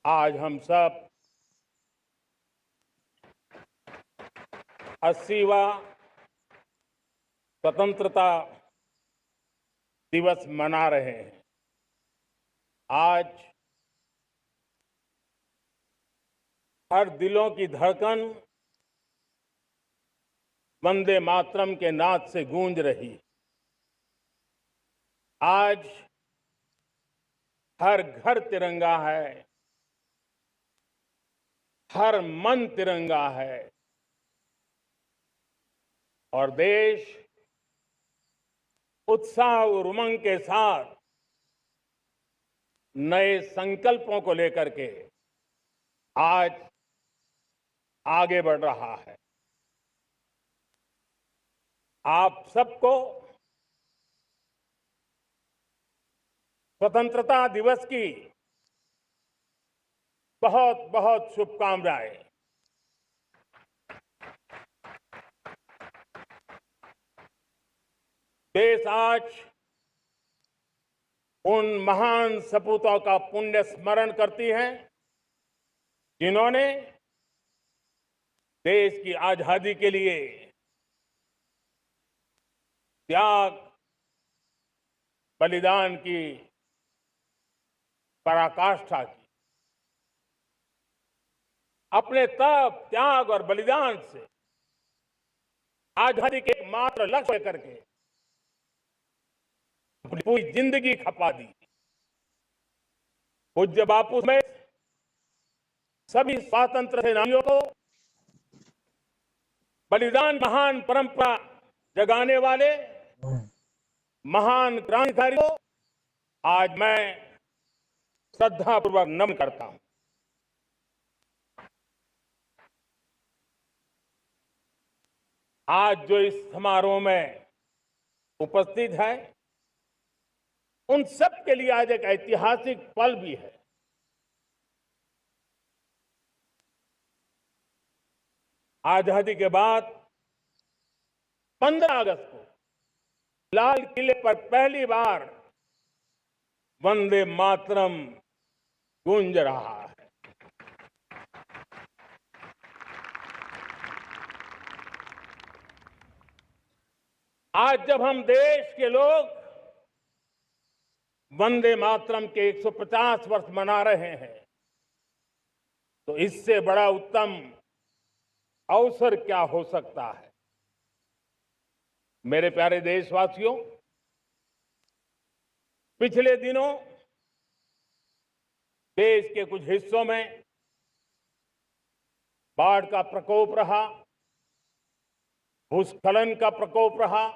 आज हम सब 80वां स्वतंत्रता दिवस मना रहे हैं। आज हर दिलों की धड़कन वंदे मातरम के नाद से गूंज रही। आज हर घर तिरंगा है, हर मन तिरंगा है और देश उत्साह और उमंग के साथ नए संकल्पों को लेकर के आज आगे बढ़ रहा है। आप सबको स्वतंत्रता दिवस की बहुत बहुत शुभकामनाएं। देश आज उन महान सपूतों का पुण्य स्मरण करती है जिन्होंने देश की आजादी के लिए त्याग बलिदान की पराकाष्ठा की। अपने तप त्याग और बलिदान से आजादी के एकमात्र लक्ष्य करके अपनी पूरी जिंदगी खपा दी। पूज्य बापू में सभी स्वातंत्र सेनानियों को बलिदान महान परंपरा जगाने वाले महान क्रांतिकारियों को आज मैं श्रद्धापूर्वक नमन करता हूं। आज जो इस समारोह में उपस्थित है उन सब के लिए आज एक ऐतिहासिक पल भी है। आजादी के बाद 15 अगस्त को लाल किले पर पहली बार वंदे मातरम गूंज रहा है। आज जब हम देश के लोग वंदे मातरम के 150 वर्ष मना रहे हैं तो इससे बड़ा उत्तम अवसर क्या हो सकता है। मेरे प्यारे देशवासियों, पिछले दिनों देश के कुछ हिस्सों में बाढ़ का प्रकोप रहा, भूस्खलन का प्रकोप रहा,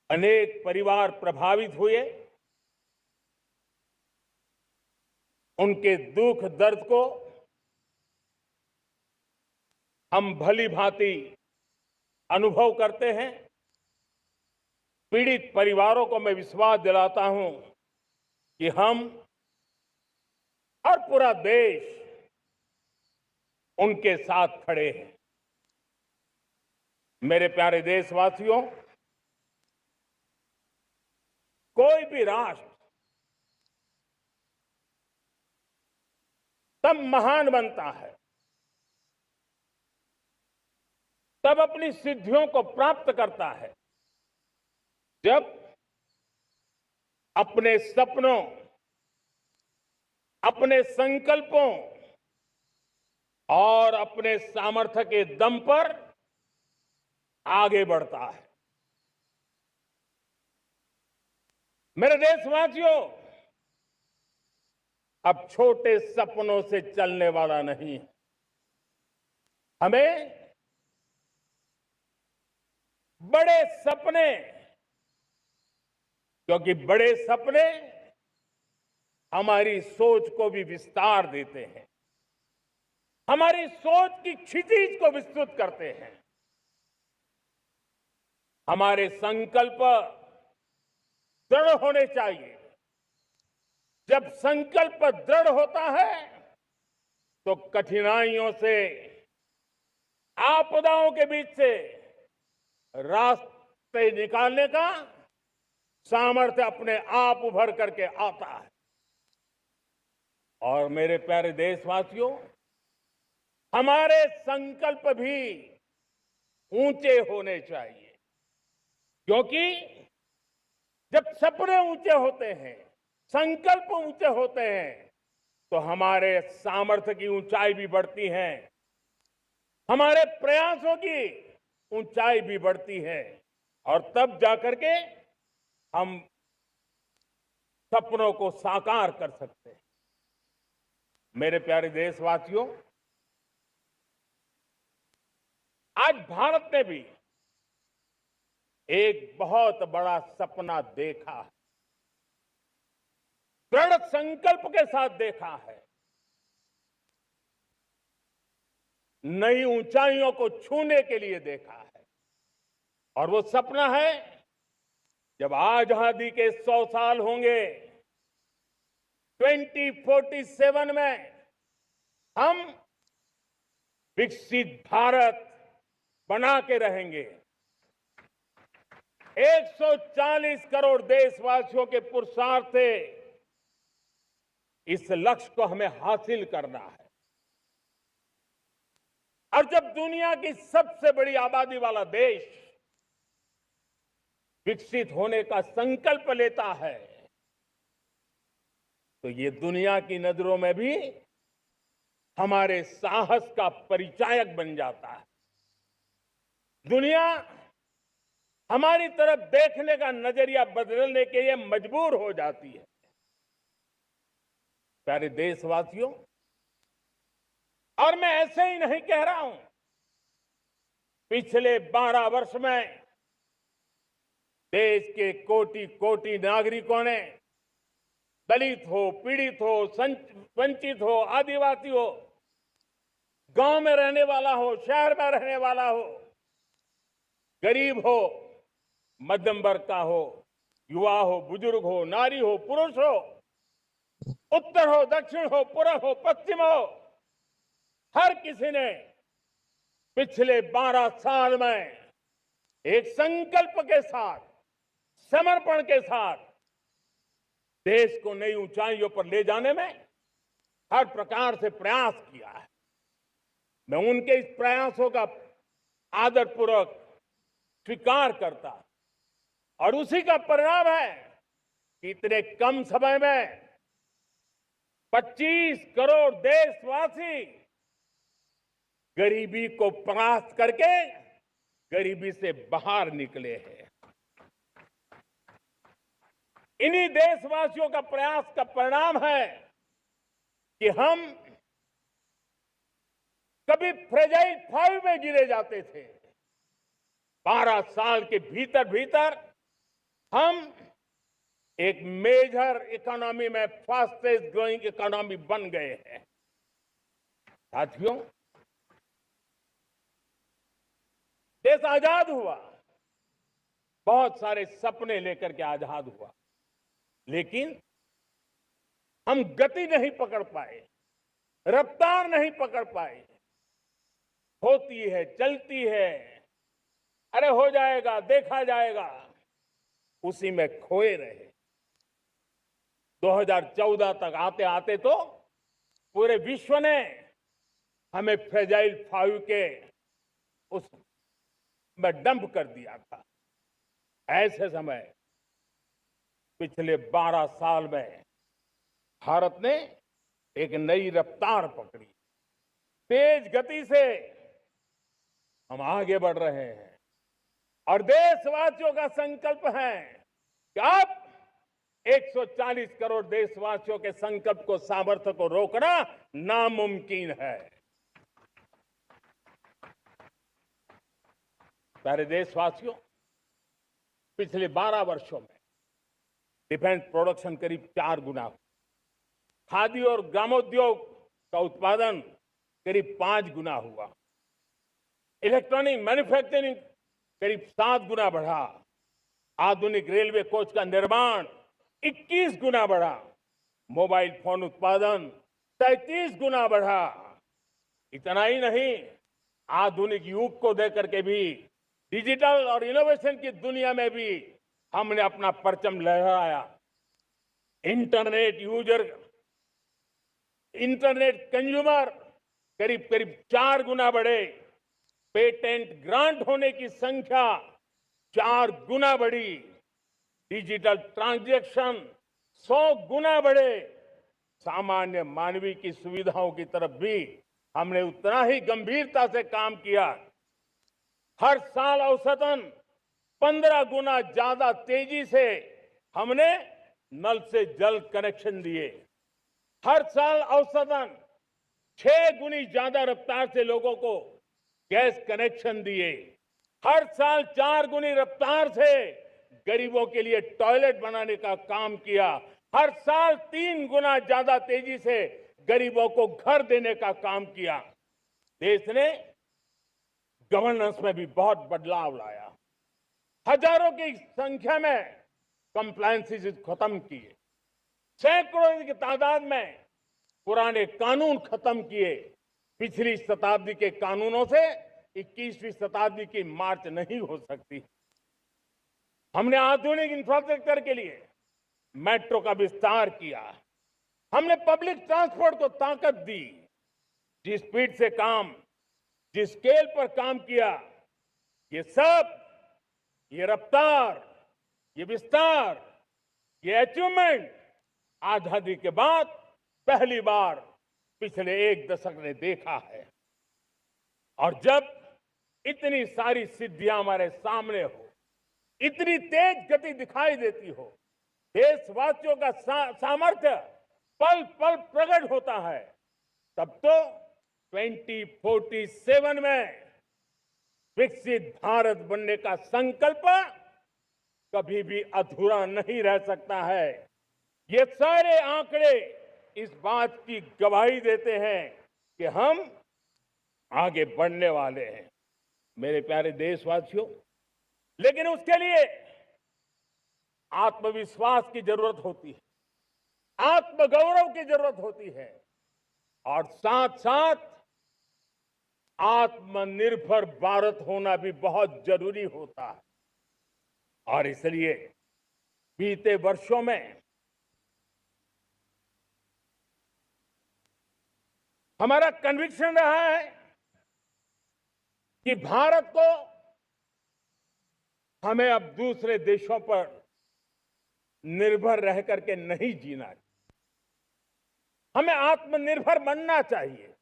अनेक परिवार प्रभावित हुए। उनके दुख दर्द को हम भली भांति अनुभव करते हैं। पीड़ित परिवारों को मैं विश्वास दिलाता हूं कि हम और पूरा देश उनके साथ खड़े हैं। मेरे प्यारे देशवासियों, कोई भी राष्ट्र तब महान बनता है, तब अपनी सिद्धियों को प्राप्त करता है जब अपने सपनों, अपने संकल्पों और अपने सामर्थ्य के दम पर आगे बढ़ता है। मेरे देशवासियों, अब छोटे सपनों से चलने वाला नहीं। हमें बड़े सपने, क्योंकि बड़े सपने हमारी सोच को भी विस्तार देते हैं, हमारी सोच की क्षितिज को विस्तृत करते हैं। हमारे संकल्प दृढ़ होने चाहिए। जब संकल्प दृढ़ होता है तो कठिनाइयों से, आपदाओं के बीच से रास्ते निकालने का सामर्थ्य अपने आप उभर करके आता है। और मेरे प्यारे देशवासियों, हमारे संकल्प भी ऊंचे होने चाहिए, क्योंकि जब सपने ऊंचे होते हैं, संकल्प ऊंचे होते हैं, तो हमारे सामर्थ्य की ऊंचाई भी बढ़ती है, हमारे प्रयासों की ऊंचाई भी बढ़ती है, और तब जाकर के हम सपनों को साकार कर सकते हैं। मेरे प्यारे देशवासियों, आज भारत ने भी एक बहुत बड़ा सपना देखा है, दृढ़ संकल्प के साथ देखा है, नई ऊंचाइयों को छूने के लिए देखा है। और वो सपना है, जब आजादी के 100 साल होंगे, 2047 में हम विकसित भारत बना के रहेंगे। 140 करोड़ देशवासियों के पुरुषार्थ से इस लक्ष्य को हमें हासिल करना है। और जब दुनिया की सबसे बड़ी आबादी वाला देश विकसित होने का संकल्प लेता है, तो ये दुनिया की नजरों में भी हमारे साहस का परिचायक बन जाता है। दुनिया हमारी तरफ देखने का नजरिया बदलने के लिए मजबूर हो जाती है। प्यारे देशवासियों, और मैं ऐसे ही नहीं कह रहा हूं, पिछले 12 वर्ष में देश के कोटि कोटि नागरिकों ने, दलित हो, पीड़ित हो, वंचित हो, आदिवासी हो, गांव में रहने वाला हो, शहर में रहने वाला हो, गरीब हो, मध्यम वर्ग का हो, युवा हो, बुजुर्ग हो, नारी हो, पुरुष हो, उत्तर हो, दक्षिण हो, पूर्व हो, पश्चिम हो, हर किसी ने पिछले 12 साल में एक संकल्प के साथ, समर्पण के साथ देश को नई ऊंचाइयों पर ले जाने में हर प्रकार से प्रयास किया है। मैं उनके इस प्रयासों का आदरपूर्वक स्वीकार करता, और उसी का परिणाम है कि इतने कम समय में 25 करोड़ देशवासी गरीबी को परास्त करके गरीबी से बाहर निकले हैं। इन्हीं देशवासियों का प्रयास का परिणाम है कि हम कभी फ्रेजाइल 5 में गिरे जाते थे। 12 साल के भीतर भीतर हम एक मेजर इकोनॉमी में फास्टेस्ट ग्रोइंग इकोनॉमी बन गए हैं। साथियों, देश आजाद हुआ, बहुत सारे सपने लेकर के आजाद हुआ, लेकिन हम गति नहीं पकड़ पाए, रफ्तार नहीं पकड़ पाए। होती है, चलती है, अरे हो जाएगा, देखा जाएगा, उसी में खोए रहे। 2014 तक आते आते तो पूरे विश्व ने हमें फ्रेजाइल 5 के उस में डंप कर दिया था। ऐसे समय पिछले 12 साल में भारत ने एक नई रफ्तार पकड़ी, तेज गति से हम आगे बढ़ रहे हैं। और देशवासियों का संकल्प है कि अब 140 करोड़ देशवासियों के संकल्प को, सामर्थ्य को रोकना नामुमकिन है। प्यारे देशवासियों, पिछले 12 वर्षों में डिफेंस प्रोडक्शन करीब 4 गुना हुआ, खादी और ग्रामोद्योग का उत्पादन करीब 5 गुना हुआ, इलेक्ट्रॉनिक मैन्युफैक्चरिंग करीब 7 गुना बढ़ा, आधुनिक रेलवे कोच का निर्माण 21 गुना बढ़ा, मोबाइल फोन उत्पादन 33 गुना बढ़ा। इतना ही नहीं, आधुनिक युग को देकर के भी डिजिटल और इनोवेशन की दुनिया में भी हमने अपना परचम लहराया। इंटरनेट यूजर इंटरनेट कंज्यूमर करीब करीब 4 गुना बढ़े, पेटेंट ग्रांट होने की संख्या 4 गुना बढ़ी, डिजिटल ट्रांजैक्शन 100 गुना बढ़े, सामान्य मानवीय की सुविधाओं की तरफ भी हमने उतना ही गंभीरता से काम किया। हर साल औसतन 15 गुना ज्यादा तेजी से हमने नल से जल कनेक्शन दिए। हर साल औसतन 6 गुनी ज्यादा रफ्तार से लोगों को गैस कनेक्शन दिए। हर साल 4 गुनी रफ्तार से गरीबों के लिए टॉयलेट बनाने का काम किया। हर साल 3 गुना ज्यादा तेजी से गरीबों को घर देने का काम किया। देश ने गवर्नेंस में भी बहुत बदलाव लाया। हजारों की संख्या में कंप्लायंसेस खत्म किए, सैकड़ों की तादाद में पुराने कानून खत्म किए। पिछली शताब्दी के कानूनों से 21वीं शताब्दी की मार्च नहीं हो सकती। हमने आधुनिक इंफ्रास्ट्रक्चर के लिए मेट्रो का विस्तार किया। हमने पब्लिक ट्रांसपोर्ट को ताकत दी। जिस स्पीड से काम, जिस स्केल पर काम किया, ये सब, ये रफ्तार, ये विस्तार, ये अचीवमेंट आजादी के बाद पहली बार पिछले 1 दशक ने देखा है। और जब इतनी सारी सिद्धियां हमारे सामने हो, इतनी तेज गति दिखाई देती हो, देशवासियों का सामर्थ्य पल पल प्रकट होता है, तब तो 2047 में विकसित भारत बनने का संकल्प कभी भी अधूरा नहीं रह सकता है। ये सारे आंकड़े इस बात की गवाही देते हैं कि हम आगे बढ़ने वाले हैं। मेरे प्यारे देशवासियों, लेकिन उसके लिए आत्मविश्वास की जरूरत होती है, आत्मगौरव की जरूरत होती है, और साथ साथ आत्मनिर्भर भारत होना भी बहुत जरूरी होता है। और इसलिए बीते वर्षों में हमारा कन्विक्शन रहा है कि भारत को हमें अब दूसरे देशों पर निर्भर रह करके नहीं जीना चाहिए। हमें आत्मनिर्भर बनना चाहिए।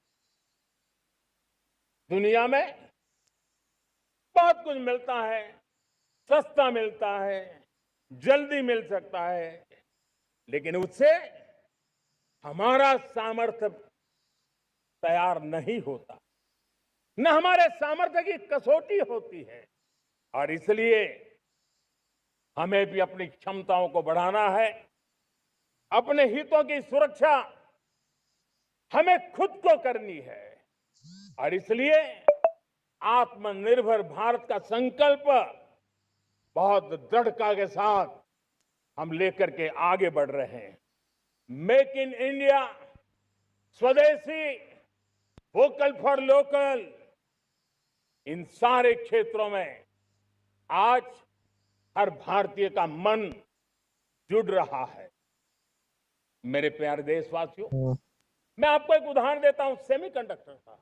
दुनिया में बहुत कुछ मिलता है, सस्ता मिलता है, जल्दी मिल सकता है, लेकिन उससे हमारा सामर्थ्य तैयार नहीं होता, न हमारे सामर्थ्य की कसौटी होती है। और इसलिए हमें भी अपनी क्षमताओं को बढ़ाना है। अपने हितों की सुरक्षा हमें खुद को करनी है। और इसलिए आत्मनिर्भर भारत का संकल्प बहुत दृढ़ता के साथ हम लेकर के आगे बढ़ रहे हैं। मेक इन इंडिया, स्वदेशी, वोकल फॉर लोकल, इन सारे क्षेत्रों में आज हर भारतीय का मन जुड़ रहा है। मेरे प्यारे देशवासियों, मैं आपको एक उदाहरण देता हूं सेमीकंडक्टर का।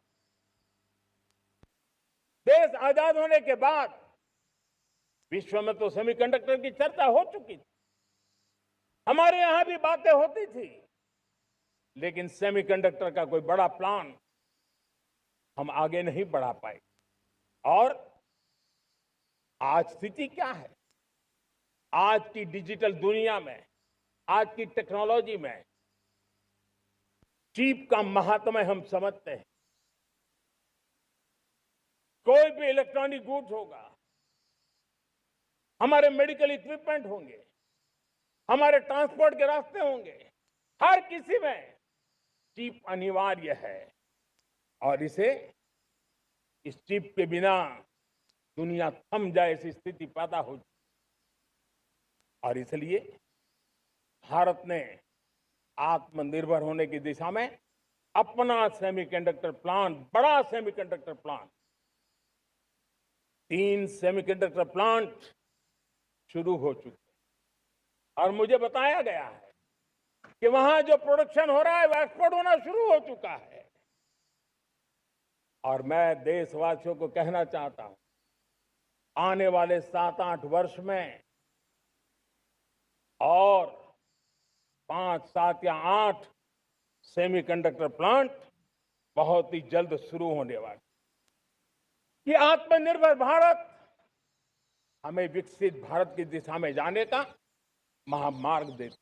देश आजाद होने के बाद विश्व में तो सेमीकंडक्टर की चर्चा हो चुकी थी, हमारे यहां भी बातें होती थी, लेकिन सेमीकंडक्टर का कोई बड़ा प्लान हम आगे नहीं बढ़ा पाए। और आज स्थिति क्या है? आज की डिजिटल दुनिया में, आज की टेक्नोलॉजी में चिप का महात्म्य हम समझते हैं। कोई भी इलेक्ट्रॉनिक गुड्स होगा, हमारे मेडिकल इक्विपमेंट होंगे, हमारे ट्रांसपोर्ट के रास्ते होंगे, हर किसी में चिप अनिवार्य है। और इस चिप के बिना दुनिया थम जाए ऐसी स्थिति पैदा हो। और इसलिए भारत ने आत्मनिर्भर होने की दिशा में अपना सेमीकंडक्टर प्लांट, बड़ा सेमीकंडक्टर प्लांट, 3 सेमीकंडक्टर प्लांट शुरू हो चुके हैं। और मुझे बताया गया है कि वहां जो प्रोडक्शन हो रहा है वो एक्सपोर्ट होना शुरू हो चुका है। और मैं देशवासियों को कहना चाहता हूं, आने वाले 7-8 वर्ष में और 5, 7 या 8 सेमीकंडक्टर प्लांट बहुत ही जल्द शुरू होने वाले। ये आत्मनिर्भर भारत हमें विकसित भारत की दिशा में जाने का महामार्ग देता।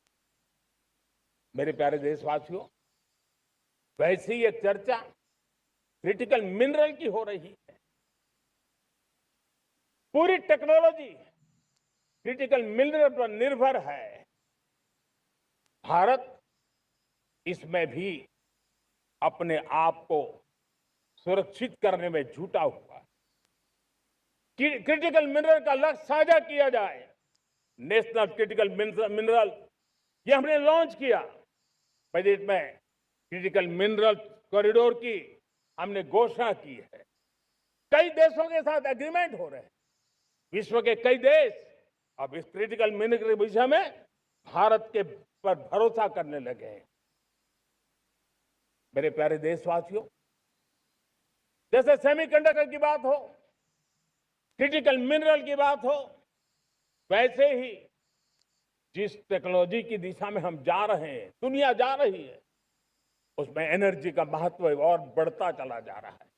मेरे प्यारे देशवासियों, वैसे ही एक चर्चा क्रिटिकल मिनरल की हो रही है। पूरी टेक्नोलॉजी क्रिटिकल मिनरल पर निर्भर है। भारत इसमें भी अपने आप को सुरक्षित करने में जुटा हुआ है। क्रिटिकल मिनरल का लक्ष्य साझा किया जाए। नेशनल क्रिटिकल मिनरल ये हमने लॉन्च किया। बजट में क्रिटिकल मिनरल कॉरिडोर की हमने घोषणा की है। कई देशों के साथ एग्रीमेंट हो रहे हैं। विश्व के कई देश अब इस क्रिटिकल मिनरल के विषय में भारत के पर भरोसा करने लगे हैं। मेरे प्यारे देशवासियों, जैसे सेमीकंडक्टर की बात हो, क्रिटिकल मिनरल की बात हो, वैसे ही जिस टेक्नोलॉजी की दिशा में हम जा रहे हैं, दुनिया जा रही है, उसमें एनर्जी का महत्व और बढ़ता चला जा रहा है।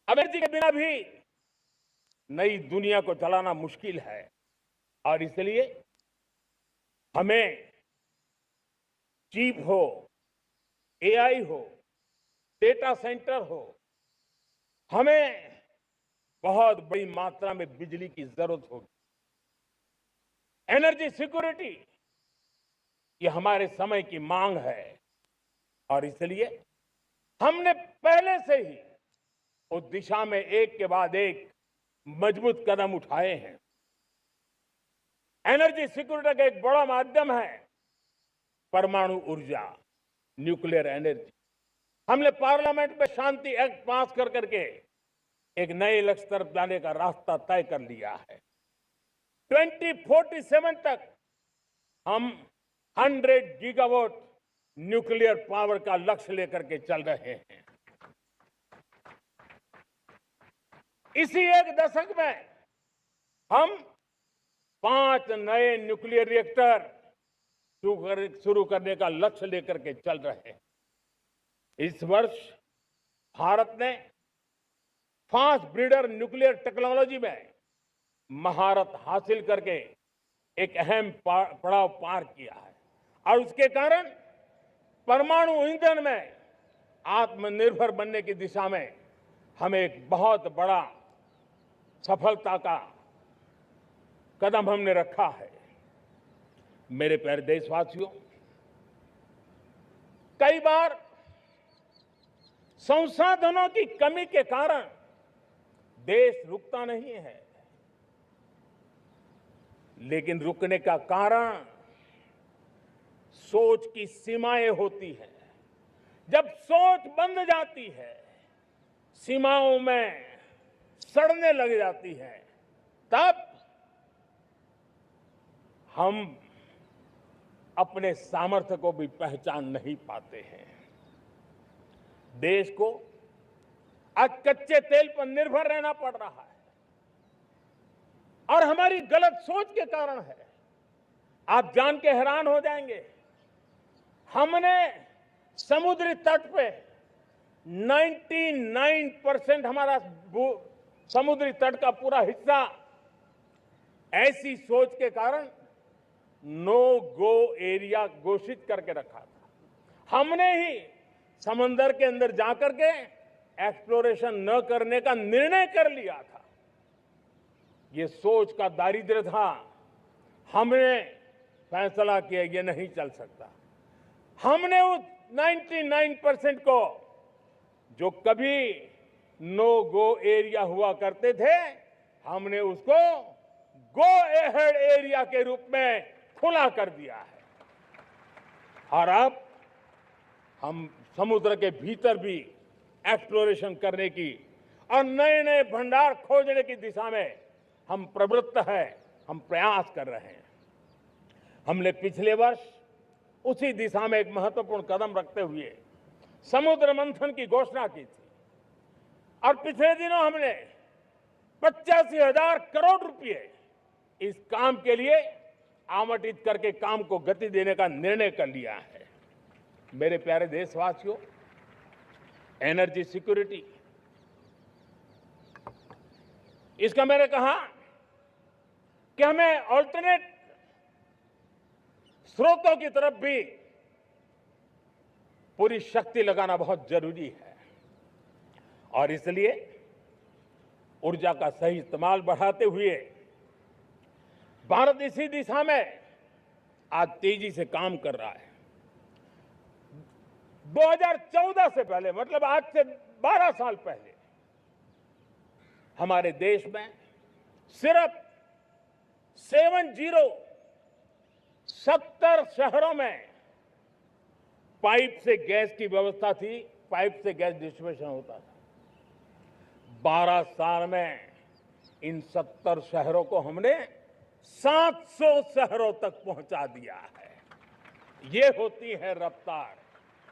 अब एनर्जी के बिना भी नई दुनिया को चलाना मुश्किल है और इसलिए हमें चिप हो, एआई हो, डेटा सेंटर हो, हमें बहुत बड़ी मात्रा में बिजली की जरूरत होगी। एनर्जी सिक्योरिटी ये हमारे समय की मांग है और इसलिए हमने पहले से ही उस दिशा में एक के बाद एक मजबूत कदम उठाए हैं। एनर्जी सिक्योरिटी का एक बड़ा माध्यम है परमाणु ऊर्जा, न्यूक्लियर एनर्जी। हमने पार्लियामेंट में शांति एक्ट पास कर करके एक नए लक्ष्य तरफ जाने का रास्ता तय कर लिया है। 2047 तक हम 100 गीगावाट न्यूक्लियर पावर का लक्ष्य लेकर के चल रहे हैं। इसी एक दशक में हम 5 नए न्यूक्लियर रिएक्टर शुरू करने का लक्ष्य लेकर के चल रहे हैं। इस वर्ष भारत ने फास्ट ब्रीडर न्यूक्लियर टेक्नोलॉजी में महारत हासिल करके एक अहम पड़ाव पार किया है और उसके कारण परमाणु ईंधन में आत्मनिर्भर बनने की दिशा में हमें एक बहुत बड़ा सफलता का कदम हमने रखा है। मेरे प्यारे देशवासियों, कई बार संसाधनों की कमी के कारण देश रुकता नहीं है, लेकिन रुकने का कारण सोच की सीमाएं होती हैं। जब सोच बंध जाती है, सीमाओं में सड़ने लग जाती है, तब हम अपने सामर्थ्य को भी पहचान नहीं पाते हैं। देश को आज कच्चे तेल पर निर्भर रहना पड़ रहा है और हमारी गलत सोच के कारण है। आप जान के हैरान हो जाएंगे, हमने समुद्री तट पे 99% हमारा समुद्री तट का पूरा हिस्सा ऐसी सोच के कारण नो गो एरिया घोषित करके रखा था। हमने ही समंदर के अंदर जाकर के एक्सप्लोरेशन न करने का निर्णय कर लिया था। ये सोच का दारिद्र्य था। हमने फैसला किया ये नहीं चल सकता। हमने उस 99% को जो कभी नो गो एरिया हुआ करते थे, हमने उसको गो एहेड एरिया के रूप में खुला कर दिया है और अब हम समुद्र के भीतर भी एक्सप्लोरेशन करने की और नए नए भंडार खोजने की दिशा में हम प्रवृत्त हैं, हम प्रयास कर रहे हैं। हमने पिछले वर्ष उसी दिशा में एक महत्वपूर्ण कदम रखते हुए समुद्र मंथन की घोषणा की थी और पिछले दिनों हमने 85,000 करोड़ रुपए इस काम के लिए आवंटित करके काम को गति देने का निर्णय कर लिया है। मेरे प्यारे देशवासियों, एनर्जी सिक्योरिटी, इसका मैंने कहा कि हमें ऑल्टरनेट स्रोतों की तरफ भी पूरी शक्ति लगाना बहुत जरूरी है और इसलिए ऊर्जा का सही इस्तेमाल बढ़ाते हुए भारत इसी दिशा में आज तेजी से काम कर रहा है। 2014 से पहले, मतलब आज से 12 साल पहले, हमारे देश में सिर्फ 70 शहरों में पाइप से गैस की व्यवस्था थी, पाइप से गैस डिस्ट्रीब्यूशन होता था। 12 साल में इन 70 शहरों को हमने 700 शहरों तक पहुंचा दिया है। ये होती है रफ्तार,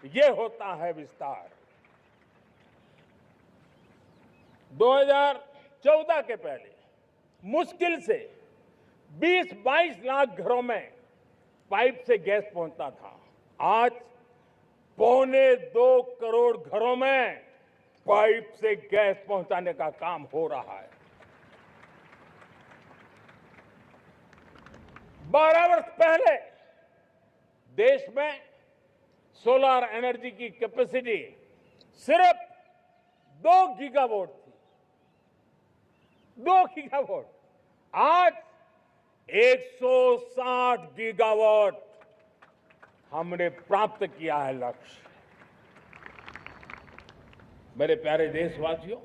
ये होता है विस्तार। 2014 के पहले मुश्किल से 20-22 लाख घरों में पाइप से गैस पहुंचता था। आज 2.25 करोड़ घरों में पाइप से गैस पहुंचाने का काम हो रहा है। 12 वर्ष पहले देश में सोलर एनर्जी की कैपेसिटी सिर्फ 2 गीगावाट थी। 2 गीगावाट, आज 160 गीगावाट हमने प्राप्त किया है लक्ष्य। मेरे प्यारे देशवासियों,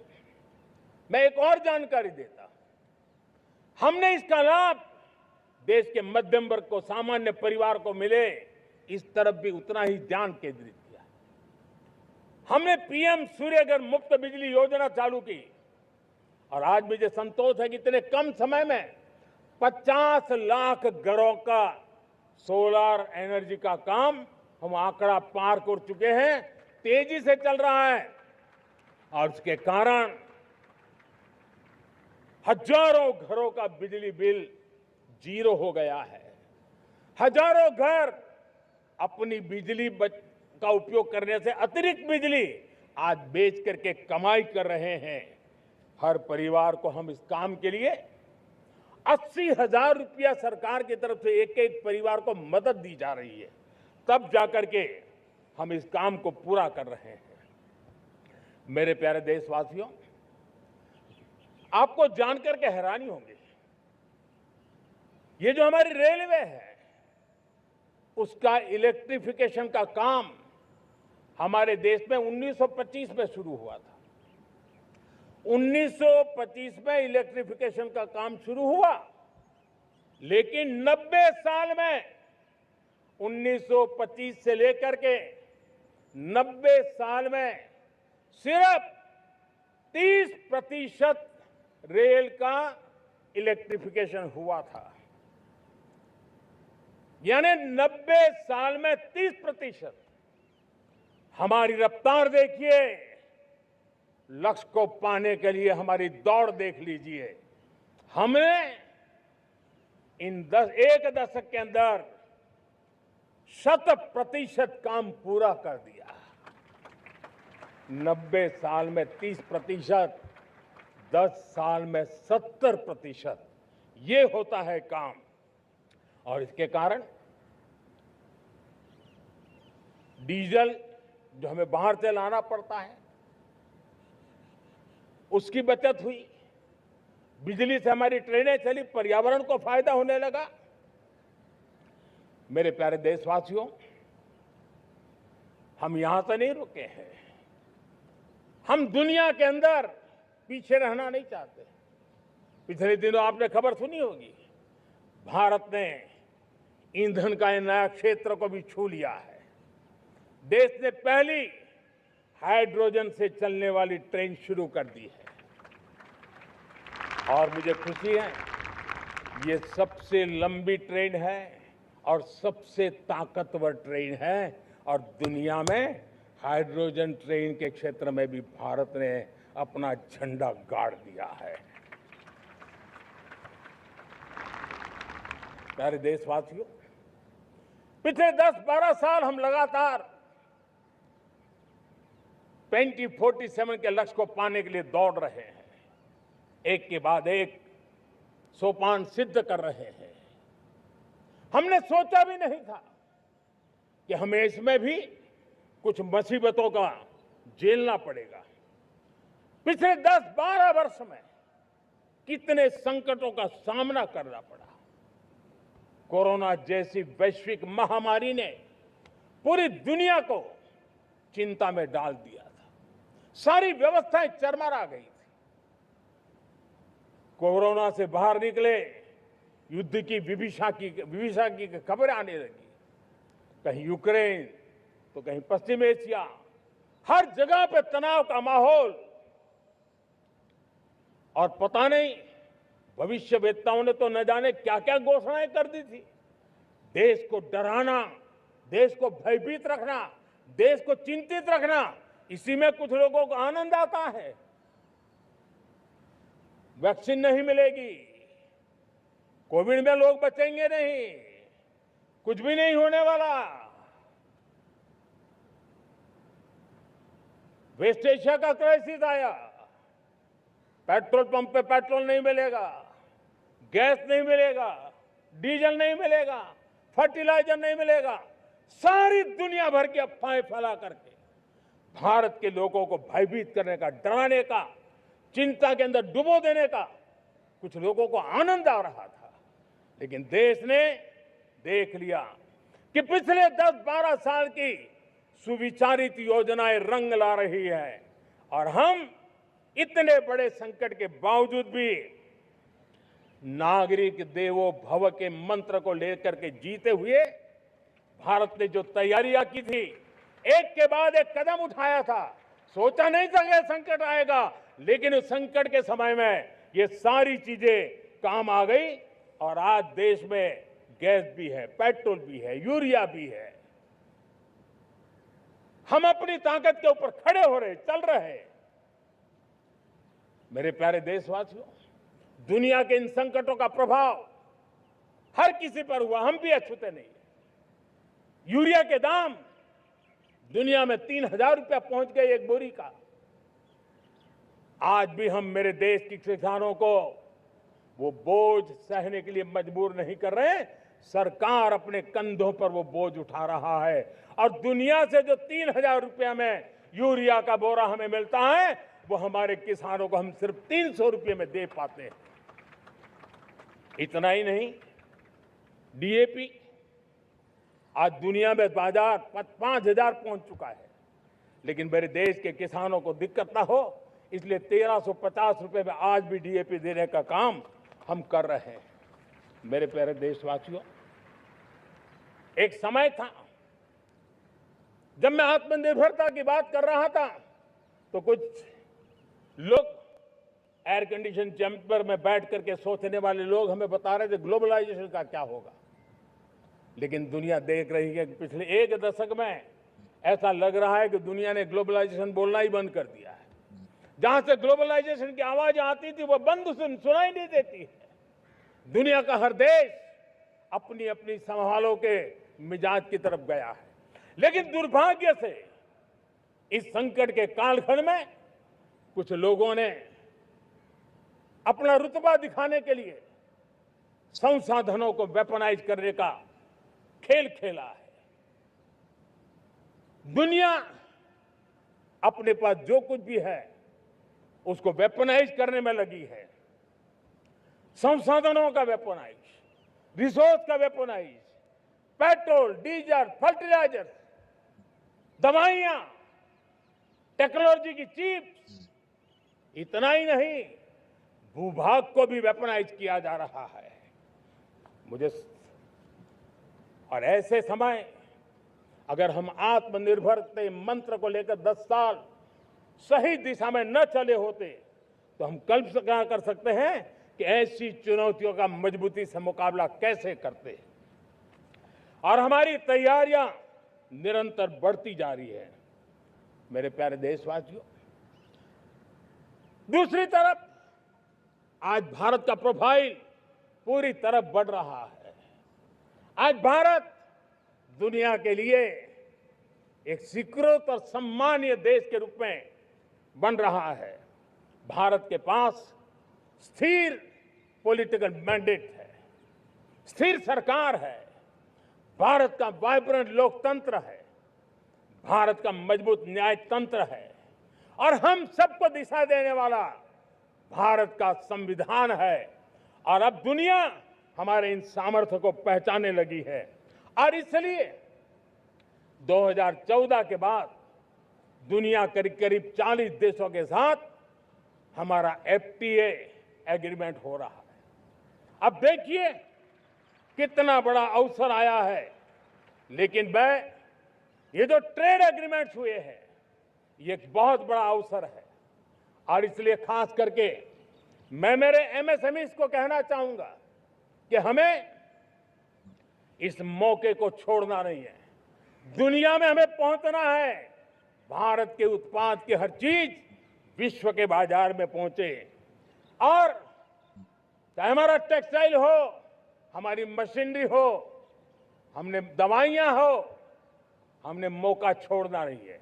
मैं एक और जानकारी देता हूं। हमने इसका लाभ देश के मध्यम वर्ग को, सामान्य परिवार को मिले, इस तरफ भी उतना ही ध्यान केंद्रित किया। हमने पीएम सूर्यघर मुफ्त बिजली योजना चालू की और आज मुझे संतोष है कि इतने कम समय में 50 लाख घरों का सोलर एनर्जी का काम हम आंकड़ा पार कर चुके हैं। तेजी से चल रहा है और इसके कारण हजारों घरों का बिजली बिल 0 हो गया है। हजारों घर अपनी बिजली का उपयोग करने से अतिरिक्त बिजली आज बेच करके कमाई कर रहे हैं। हर परिवार को हम इस काम के लिए 80,000 रुपया सरकार की तरफ से एक एक परिवार को मदद दी जा रही है, तब जाकर के हम इस काम को पूरा कर रहे हैं। मेरे प्यारे देशवासियों, आपको जानकर के हैरानी होगी, ये जो हमारी रेलवे है उसका इलेक्ट्रिफिकेशन का काम हमारे देश में 1925 में शुरू हुआ था। 1925 में इलेक्ट्रिफिकेशन का काम शुरू हुआ, लेकिन 90 साल में 1925 से लेकर के 90 साल में सिर्फ 30% रेल का इलेक्ट्रिफिकेशन हुआ था। यानी 90 साल में 30%। हमारी रफ्तार देखिए, लक्ष्य को पाने के लिए हमारी दौड़ देख लीजिए। हमने एक दशक के अंदर 100% काम पूरा कर दिया। 90 साल में 30%, 10 साल में 70%, ये होता है काम। और इसके कारण डीजल जो हमें बाहर से लाना पड़ता है उसकी बचत हुई, बिजली से हमारी ट्रेनें चली, पर्यावरण को फायदा होने लगा। मेरे प्यारे देशवासियों, हम यहां से नहीं रुके हैं, हम दुनिया के अंदर पीछे रहना नहीं चाहते। पिछले दिनों आपने खबर सुनी होगी, भारत ने ईंधन का नया क्षेत्र को भी छू लिया है। देश ने पहली हाइड्रोजन से चलने वाली ट्रेन शुरू कर दी है और मुझे खुशी है, ये सबसे लंबी ट्रेन है और सबसे ताकतवर ट्रेन है और दुनिया में हाइड्रोजन ट्रेन के क्षेत्र में भी भारत ने अपना झंडा गाड़ दिया है। प्यारे देशवासियों, पिछले 10-12 साल हम लगातार 2047 के लक्ष्य को पाने के लिए दौड़ रहे हैं। एक के बाद एक सोपान सिद्ध कर रहे हैं। हमने सोचा भी नहीं था कि हमें इसमें भी कुछ मुसीबतों का झेलना पड़ेगा। पिछले 10-12 वर्ष में कितने संकटों का सामना करना पड़ा। कोरोना जैसी वैश्विक महामारी ने पूरी दुनिया को चिंता में डाल दिया था। सारी व्यवस्थाएं चरमरा गई थी। कोरोना से बाहर निकले, युद्ध की विभीषा की खबरें आने लगी। कहीं यूक्रेन तो कहीं पश्चिम एशिया, हर जगह पे तनाव का माहौल। और पता नहीं भविष्यवेत्ताओं ने तो न जाने क्या क्या घोषणाएं कर दी थी। देश को डराना, देश को भयभीत रखना, देश को चिंतित रखना, इसी में कुछ लोगों को आनंद आता है। वैक्सीन नहीं मिलेगी, कोविड में लोग बचेंगे नहीं, कुछ भी नहीं होने वाला। वेस्ट एशिया का क्राइसिस आया, पेट्रोल पंप पे पेट्रोल नहीं मिलेगा, गैस नहीं मिलेगा, डीजल नहीं मिलेगा, फर्टिलाइजर नहीं मिलेगा। सारी दुनिया भर की अफवाहें फैला करके भारत के लोगों को भयभीत करने का, डराने का, चिंता के अंदर डुबो देने का कुछ लोगों को आनंद आ रहा था। लेकिन देश ने देख लिया कि पिछले 10-12 साल की सुविचारित योजनाएं रंग ला रही है और हम इतने बड़े संकट के बावजूद भी नागरिक देवो भव के मंत्र को लेकर के जीते हुए भारत ने जो तैयारियां की थी, एक के बाद एक कदम उठाया था। सोचा नहीं था कि संकट आएगा, लेकिन उस संकट के समय में ये सारी चीजें काम आ गई और आज देश में गैस भी है, पेट्रोल भी है, यूरिया भी है। हम अपनी ताकत के ऊपर खड़े हो रहे, चल रहे। मेरे प्यारे देशवासियों, दुनिया के इन संकटों का प्रभाव हर किसी पर हुआ, हम भी अछूते नहीं। यूरिया के दाम दुनिया में 3,000 रुपया पहुंच गए एक बोरी का। आज भी हम मेरे देश के किसानों को वो बोझ सहने के लिए मजबूर नहीं कर रहे हैं। सरकार अपने कंधों पर वो बोझ उठा रहा है और दुनिया से जो 3,000 रुपया में यूरिया का बोरा हमें मिलता है, वो हमारे किसानों को हम सिर्फ 300 रुपये में दे पाते हैं। इतना ही नहीं, डीएपी आज दुनिया में बाजार 5,000 पहुंच चुका है। लेकिन मेरे देश के किसानों को दिक्कत ना हो, इसलिए 1,350 रुपये में आज भी डीएपी देने का काम हम कर रहे हैं। मेरे प्यारे देशवासियों, एक समय था जब मैं आत्मनिर्भरता की बात कर रहा था तो कुछ लोग एयर कंडीशन चैम्बर में बैठ करके सोचने वाले लोग हमें बता रहे थे ग्लोबलाइजेशन का क्या होगा। लेकिन दुनिया देख रही है कि पिछले एक दशक में ऐसा लग रहा है कि दुनिया ने ग्लोबलाइजेशन बोलना ही बंद कर दिया है। जहां से ग्लोबलाइजेशन की आवाज आती थी वो बंद सुनाई नहीं देती है। दुनिया का हर देश अपनी अपनी संभालों के मिजाज की तरफ गया है। लेकिन दुर्भाग्य से इस संकट के कालखंड में कुछ लोगों ने अपना रुतबा दिखाने के लिए संसाधनों को वेपनाइज करने का खेल खेला है। दुनिया अपने पास जो कुछ भी है उसको वेपनाइज करने में लगी है। संसाधनों का वेपनाइज, रिसोर्स का वेपनाइज, पेट्रोल, डीजल, फर्टिलाइजर, दवाइयां, टेक्नोलॉजी की चिप्स, इतना ही नहीं, भूभाग को भी वेपनाइज किया जा रहा है। और ऐसे समय अगर हम आत्मनिर्भरता मंत्र को लेकर 10 साल सही दिशा में न चले होते तो हम कल्पना कर सकते हैं कि ऐसी चुनौतियों का मजबूती से मुकाबला कैसे करते हैं। और हमारी तैयारियां निरंतर बढ़ती जा रही है। मेरे प्यारे देशवासियों, दूसरी तरफ आज भारत का प्रोफाइल पूरी तरफ बढ़ रहा है। आज भारत दुनिया के लिए एक स्वीकृत और सम्मानीय देश के रूप में बन रहा है। भारत के पास स्थिर पॉलिटिकल मैंडेट है, स्थिर सरकार है, भारत का वाइब्रेंट लोकतंत्र है, भारत का मजबूत न्याय तंत्र है और हम सबको दिशा देने वाला भारत का संविधान है। और अब दुनिया हमारे इन सामर्थ्य को पहचानने लगी है और इसलिए 2014 के बाद दुनिया करीब करीब 40 देशों के साथ हमारा FTA एग्रीमेंट हो रहा है। अब देखिए कितना बड़ा अवसर आया है। लेकिन ये जो ट्रेड एग्रीमेंट्स हुए हैं, ये एक बहुत बड़ा अवसर है और इसलिए खास करके मैं मेरे MSMEs को कहना चाहूंगा कि हमें इस मौके को छोड़ना नहीं है। दुनिया में हमें पहुंचना है। भारत के उत्पाद की हर चीज विश्व के बाजार में पहुंचे और चाहे हमारा टेक्सटाइल हो, हमारी मशीनरी हो, हमने दवाइयां हो, हमने मौका छोड़ना नहीं है।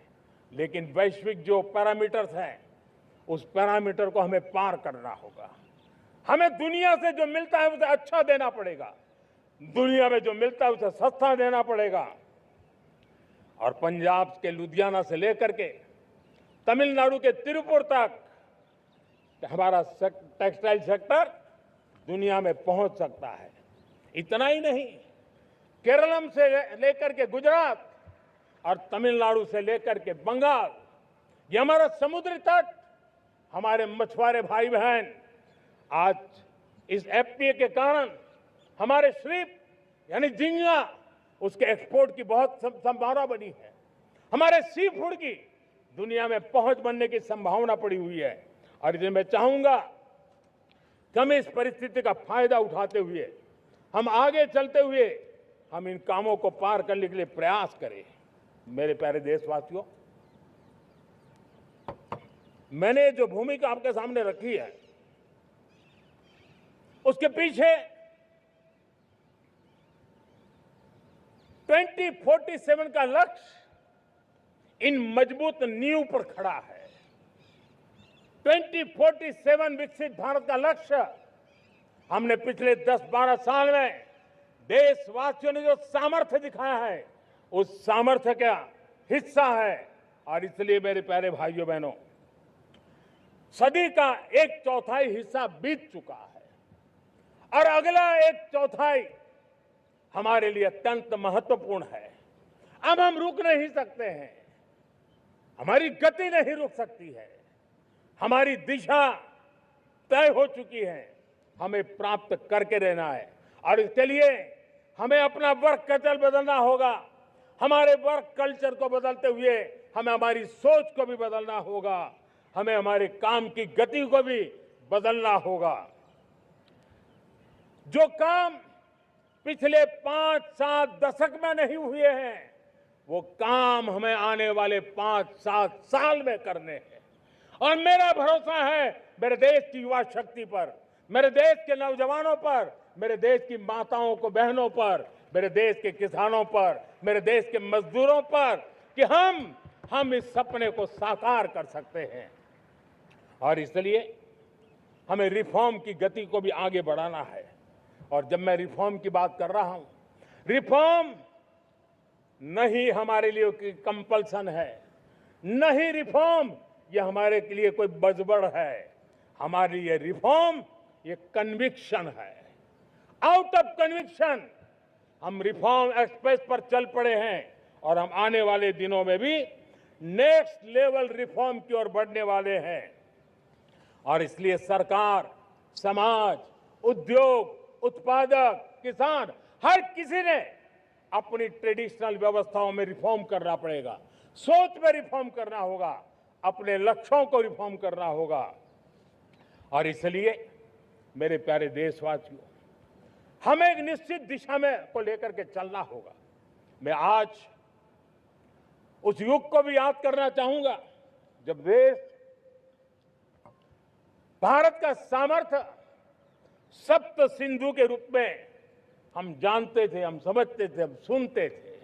लेकिन वैश्विक जो पैरामीटर्स हैं, उस पैरामीटर को हमें पार करना होगा। हमें दुनिया से जो मिलता है उसे अच्छा देना पड़ेगा, दुनिया में जो मिलता है उसे सस्ता देना पड़ेगा। और पंजाब के लुधियाना से लेकर के तमिलनाडु के तिरुपुर तक हमारा टेक्सटाइल सेक्टर दुनिया में पहुंच सकता है। इतना ही नहीं, केरलम से लेकर के गुजरात और तमिलनाडु से लेकर के बंगाल, ये हमारा समुद्री तट, हमारे मछुआरे भाई बहन आज इस FTA के कारण हमारे श्रिप यानी झींगा, उसके एक्सपोर्ट की बहुत संभावना बनी है। हमारे सी फूड की दुनिया में पहुंच बनने की संभावना पड़ी हुई है। और इसलिए मैं चाहूंगा कि हम इस परिस्थिति का फायदा उठाते हुए, हम आगे चलते हुए, हम इन कामों को पार करने के लिए प्रयास करें। मेरे प्यारे देशवासियों, मैंने जो भूमिका आपके सामने रखी है, उसके पीछे 2047 का लक्ष्य इन मजबूत नींव पर खड़ा है। 2047 विकसित भारत का लक्ष्य हमने पिछले 10-12 साल में देशवासियों ने जो सामर्थ्य दिखाया है, उस सामर्थ्य का हिस्सा है। और इसलिए मेरे प्यारे भाइयों बहनों, सदी का 1/4 हिस्सा बीत चुका है और अगला 1/4 हमारे लिए अत्यंत महत्वपूर्ण है। अब हम रुक नहीं सकते हैं, हमारी गति नहीं रुक सकती है, हमारी दिशा तय हो चुकी है, हमें प्राप्त करके रहना है। और इसके लिए हमें अपना वर्क कल्चर बदलना होगा। हमारे वर्क कल्चर को बदलते हुए हमें हमारी सोच को भी बदलना होगा, हमें हमारे काम की गति को भी बदलना होगा। जो काम पिछले 5-7 दशक में नहीं हुए हैं, वो काम हमें आने वाले 5-7 साल में करने हैं। और मेरा भरोसा है मेरे देश की युवा शक्ति पर, मेरे देश के नौजवानों पर, मेरे देश की माताओं को बहनों पर, मेरे देश के किसानों पर, मेरे देश के मजदूरों पर कि हम इस सपने को साकार कर सकते हैं। और इसलिए हमें रिफॉर्म की गति को भी आगे बढ़ाना है। और जब मैं रिफॉर्म की बात कर रहा हूं, रिफॉर्म नहीं हमारे लिए कोई कंपल्सन है, नहीं रिफॉर्म ये हमारे के लिए कोई बजबड़ है। हमारे लिए रिफॉर्म ये कन्विक्शन है। आउट ऑफ कन्विक्शन हम रिफॉर्म एक्सप्रेस पर चल पड़े हैं और हम आने वाले दिनों में भी नेक्स्ट लेवल रिफॉर्म की ओर बढ़ने वाले हैं। और इसलिए सरकार, समाज, उद्योग, उत्पादक, किसान, हर किसी ने अपनी ट्रेडिशनल व्यवस्थाओं में रिफॉर्म करना पड़ेगा, सोच में रिफॉर्म करना होगा, अपने लक्ष्यों को रिफॉर्म करना होगा। और इसलिए मेरे प्यारे देशवासियों, हमें एक निश्चित दिशा में को लेकर के चलना होगा। मैं आज उस युग को भी याद करना चाहूंगा जब देश भारत का सामर्थ्य सप्त सिंधु के रूप में हम जानते थे, हम समझते थे, हम सुनते थे।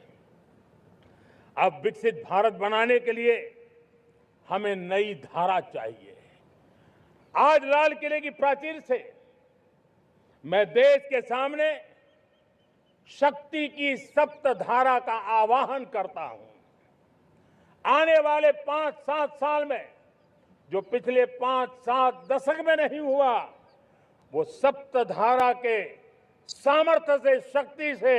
अब विकसित भारत बनाने के लिए हमें नई धारा चाहिए। आज लाल किले की प्राचीर से मैं देश के सामने शक्ति की सप्त धारा का आवाहन करता हूं। आने वाले 5-7 साल में जो पिछले 5-7 दशक में नहीं हुआ, वो सप्त धारा के सामर्थ्य से, शक्ति से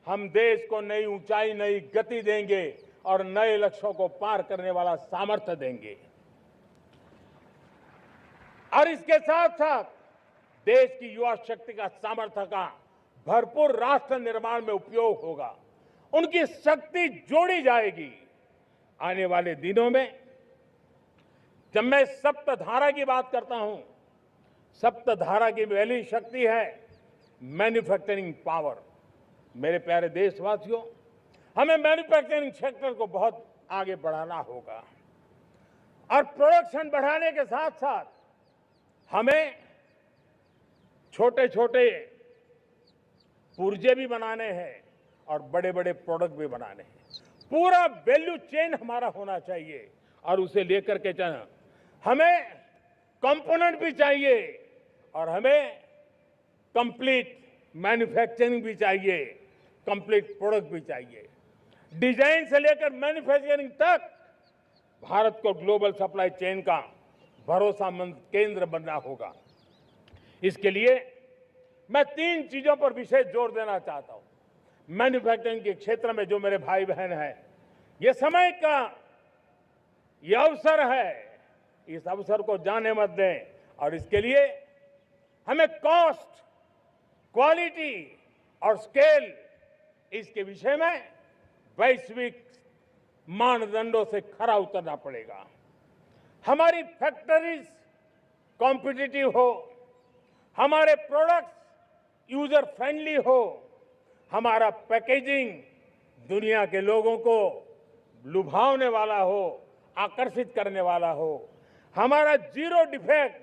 हम देश को नई ऊंचाई, नई गति देंगे और नए लक्ष्यों को पार करने वाला सामर्थ्य देंगे। और इसके साथ साथ देश की युवा शक्ति का सामर्थ्य का भरपूर राष्ट्र निर्माण में उपयोग होगा। उनकी शक्ति जोड़ी जाएगी। आने वाले दिनों में जब मैं सप्तधारा की बात करता हूं, सप्तधारा की पहली शक्ति है मैन्युफैक्चरिंग पावर। मेरे प्यारे देशवासियों, हमें मैन्युफैक्चरिंग सेक्टर को बहुत आगे बढ़ाना होगा और प्रोडक्शन बढ़ाने के साथ साथ हमें छोटे छोटे पुर्जे भी बनाने हैं और बड़े बड़े प्रोडक्ट भी बनाने हैं। पूरा वैल्यू चेन हमारा होना चाहिए और उसे लेकर के चलना। हमें कंपोनेंट भी चाहिए और हमें कंप्लीट मैन्युफैक्चरिंग भी चाहिए, कंप्लीट प्रोडक्ट भी चाहिए। डिजाइन से लेकर मैन्युफैक्चरिंग तक भारत को ग्लोबल सप्लाई चेन का भरोसामंद केंद्र बनना होगा। इसके लिए मैं 3 चीजों पर विशेष जोर देना चाहता हूं। मैन्युफैक्चरिंग के क्षेत्र में जो मेरे भाई बहन हैं, ये समय का ये अवसर है, इस अवसर को जाने मत दें। और इसके लिए हमें कॉस्ट, क्वालिटी और स्केल, इसके विषय में वैश्विक मानदंडों से खरा उतरना पड़ेगा। हमारी फैक्ट्रीज कॉम्पिटिटिव हो, हमारे प्रोडक्ट्स यूजर फ्रेंडली हो, हमारा पैकेजिंग दुनिया के लोगों को लुभावने वाला हो, आकर्षित करने वाला हो, हमारा जीरो डिफेक्ट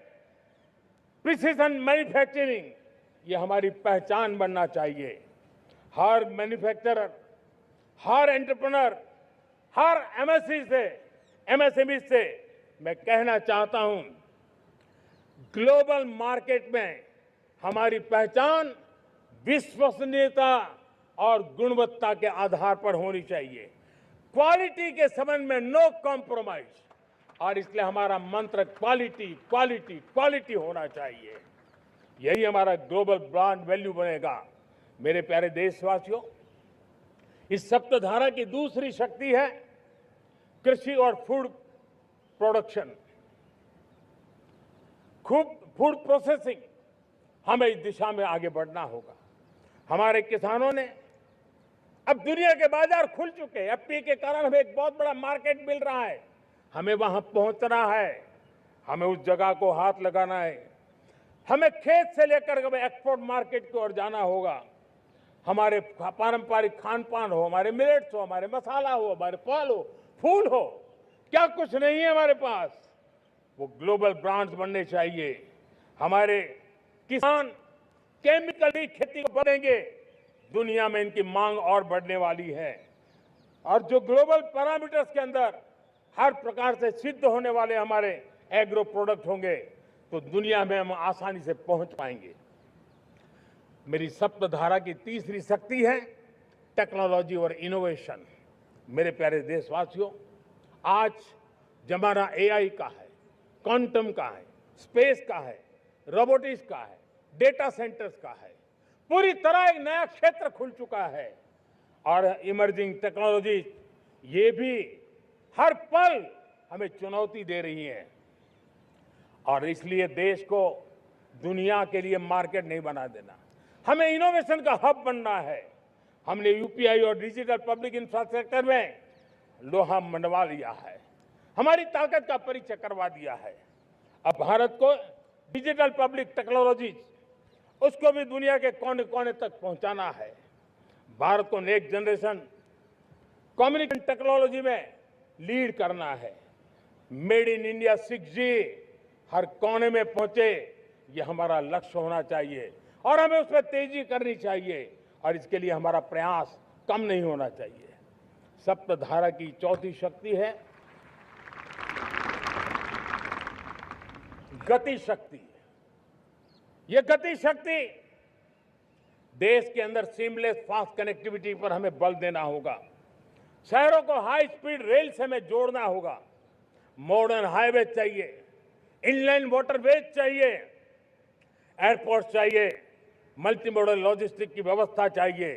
प्रिसिजन मैन्युफैक्चरिंग, ये हमारी पहचान बनना चाहिए। हर मैन्युफैक्चरर, हर एंटरप्रेन्योर, हर एमएसएमई से मैं कहना चाहता हूं, ग्लोबल मार्केट में हमारी पहचान विश्वसनीयता और गुणवत्ता के आधार पर होनी चाहिए। क्वालिटी के संबंध में नो कॉम्प्रोमाइज, और इसलिए हमारा मंत्र क्वालिटी, क्वालिटी, क्वालिटी होना चाहिए। यही हमारा ग्लोबल ब्रांड वैल्यू बनेगा। मेरे प्यारे देशवासियों, इस सप्तधारा की दूसरी शक्ति है कृषि और फूड प्रोडक्शन, फूड प्रोसेसिंग। हमें इस दिशा में आगे बढ़ना होगा। हमारे किसानों ने, अब दुनिया के बाजार खुल चुके हैं। एफपीए के कारण हमें एक बहुत बड़ा मार्केट मिल रहा है। हमें वहां पहुंचना है, हमें उस जगह को हाथ लगाना है। हमें खेत से लेकर एक्सपोर्ट मार्केट की ओर जाना होगा। हमारे पारंपरिक खान पान हो, हमारे मिलेट्स हो, हमारे मसाला हो, हमारे फल हो, फूल हो, क्या कुछ नहीं है हमारे पास, वो ग्लोबल ब्रांड्स बनने चाहिए। हमारे किसान केमिकली खेती को बढ़ेंगे, दुनिया में इनकी मांग और बढ़ने वाली है। और जो ग्लोबल पैरामीटर्स के अंदर हर प्रकार से सिद्ध होने वाले हमारे एग्रो प्रोडक्ट होंगे, तो दुनिया में हम आसानी से पहुंच पाएंगे। मेरी सप्तधारा की तीसरी शक्ति है टेक्नोलॉजी और इनोवेशन। मेरे प्यारे देशवासियों, आज जमाना एआई का है, क्वांटम का है, स्पेस का है, रोबोटिक्स का है, डेटा सेंटर्स का है। पूरी तरह एक नया क्षेत्र खुल चुका है। और इमर्जिंग टेक्नोलॉजी ये भी हर पल हमें चुनौती दे रही है। और इसलिए देश को दुनिया के लिए मार्केट नहीं बना देना, हमें इनोवेशन का हब बनना है। हमने यूपीआई और डिजिटल पब्लिक इंफ्रास्ट्रक्चर में लोहा मनवा लिया है, हमारी ताकत का परिचय करवा दिया है। अब भारत को डिजिटल पब्लिक टेक्नोलॉजी, उसको भी दुनिया के कोने कोने तक पहुंचाना है। भारत को नेक्स्ट जनरेशन कम्युनिकेशन टेक्नोलॉजी में लीड करना है। मेड इन इंडिया 6G हर कोने में पहुंचे, ये हमारा लक्ष्य होना चाहिए और हमें उसमें तेजी करनी चाहिए और इसके लिए हमारा प्रयास कम नहीं होना चाहिए। सप्तधारा की चौथी शक्ति है गति शक्ति। ये गति शक्ति देश के अंदर सीमलेस फास्ट कनेक्टिविटी पर हमें बल देना होगा। शहरों को हाई स्पीड रेल से हमें जोड़ना होगा। मॉडर्न हाईवे चाहिए, इनलैंड वाटरवेज चाहिए, एयरपोर्ट चाहिए, मल्टी मॉडल लॉजिस्टिक की व्यवस्था चाहिए।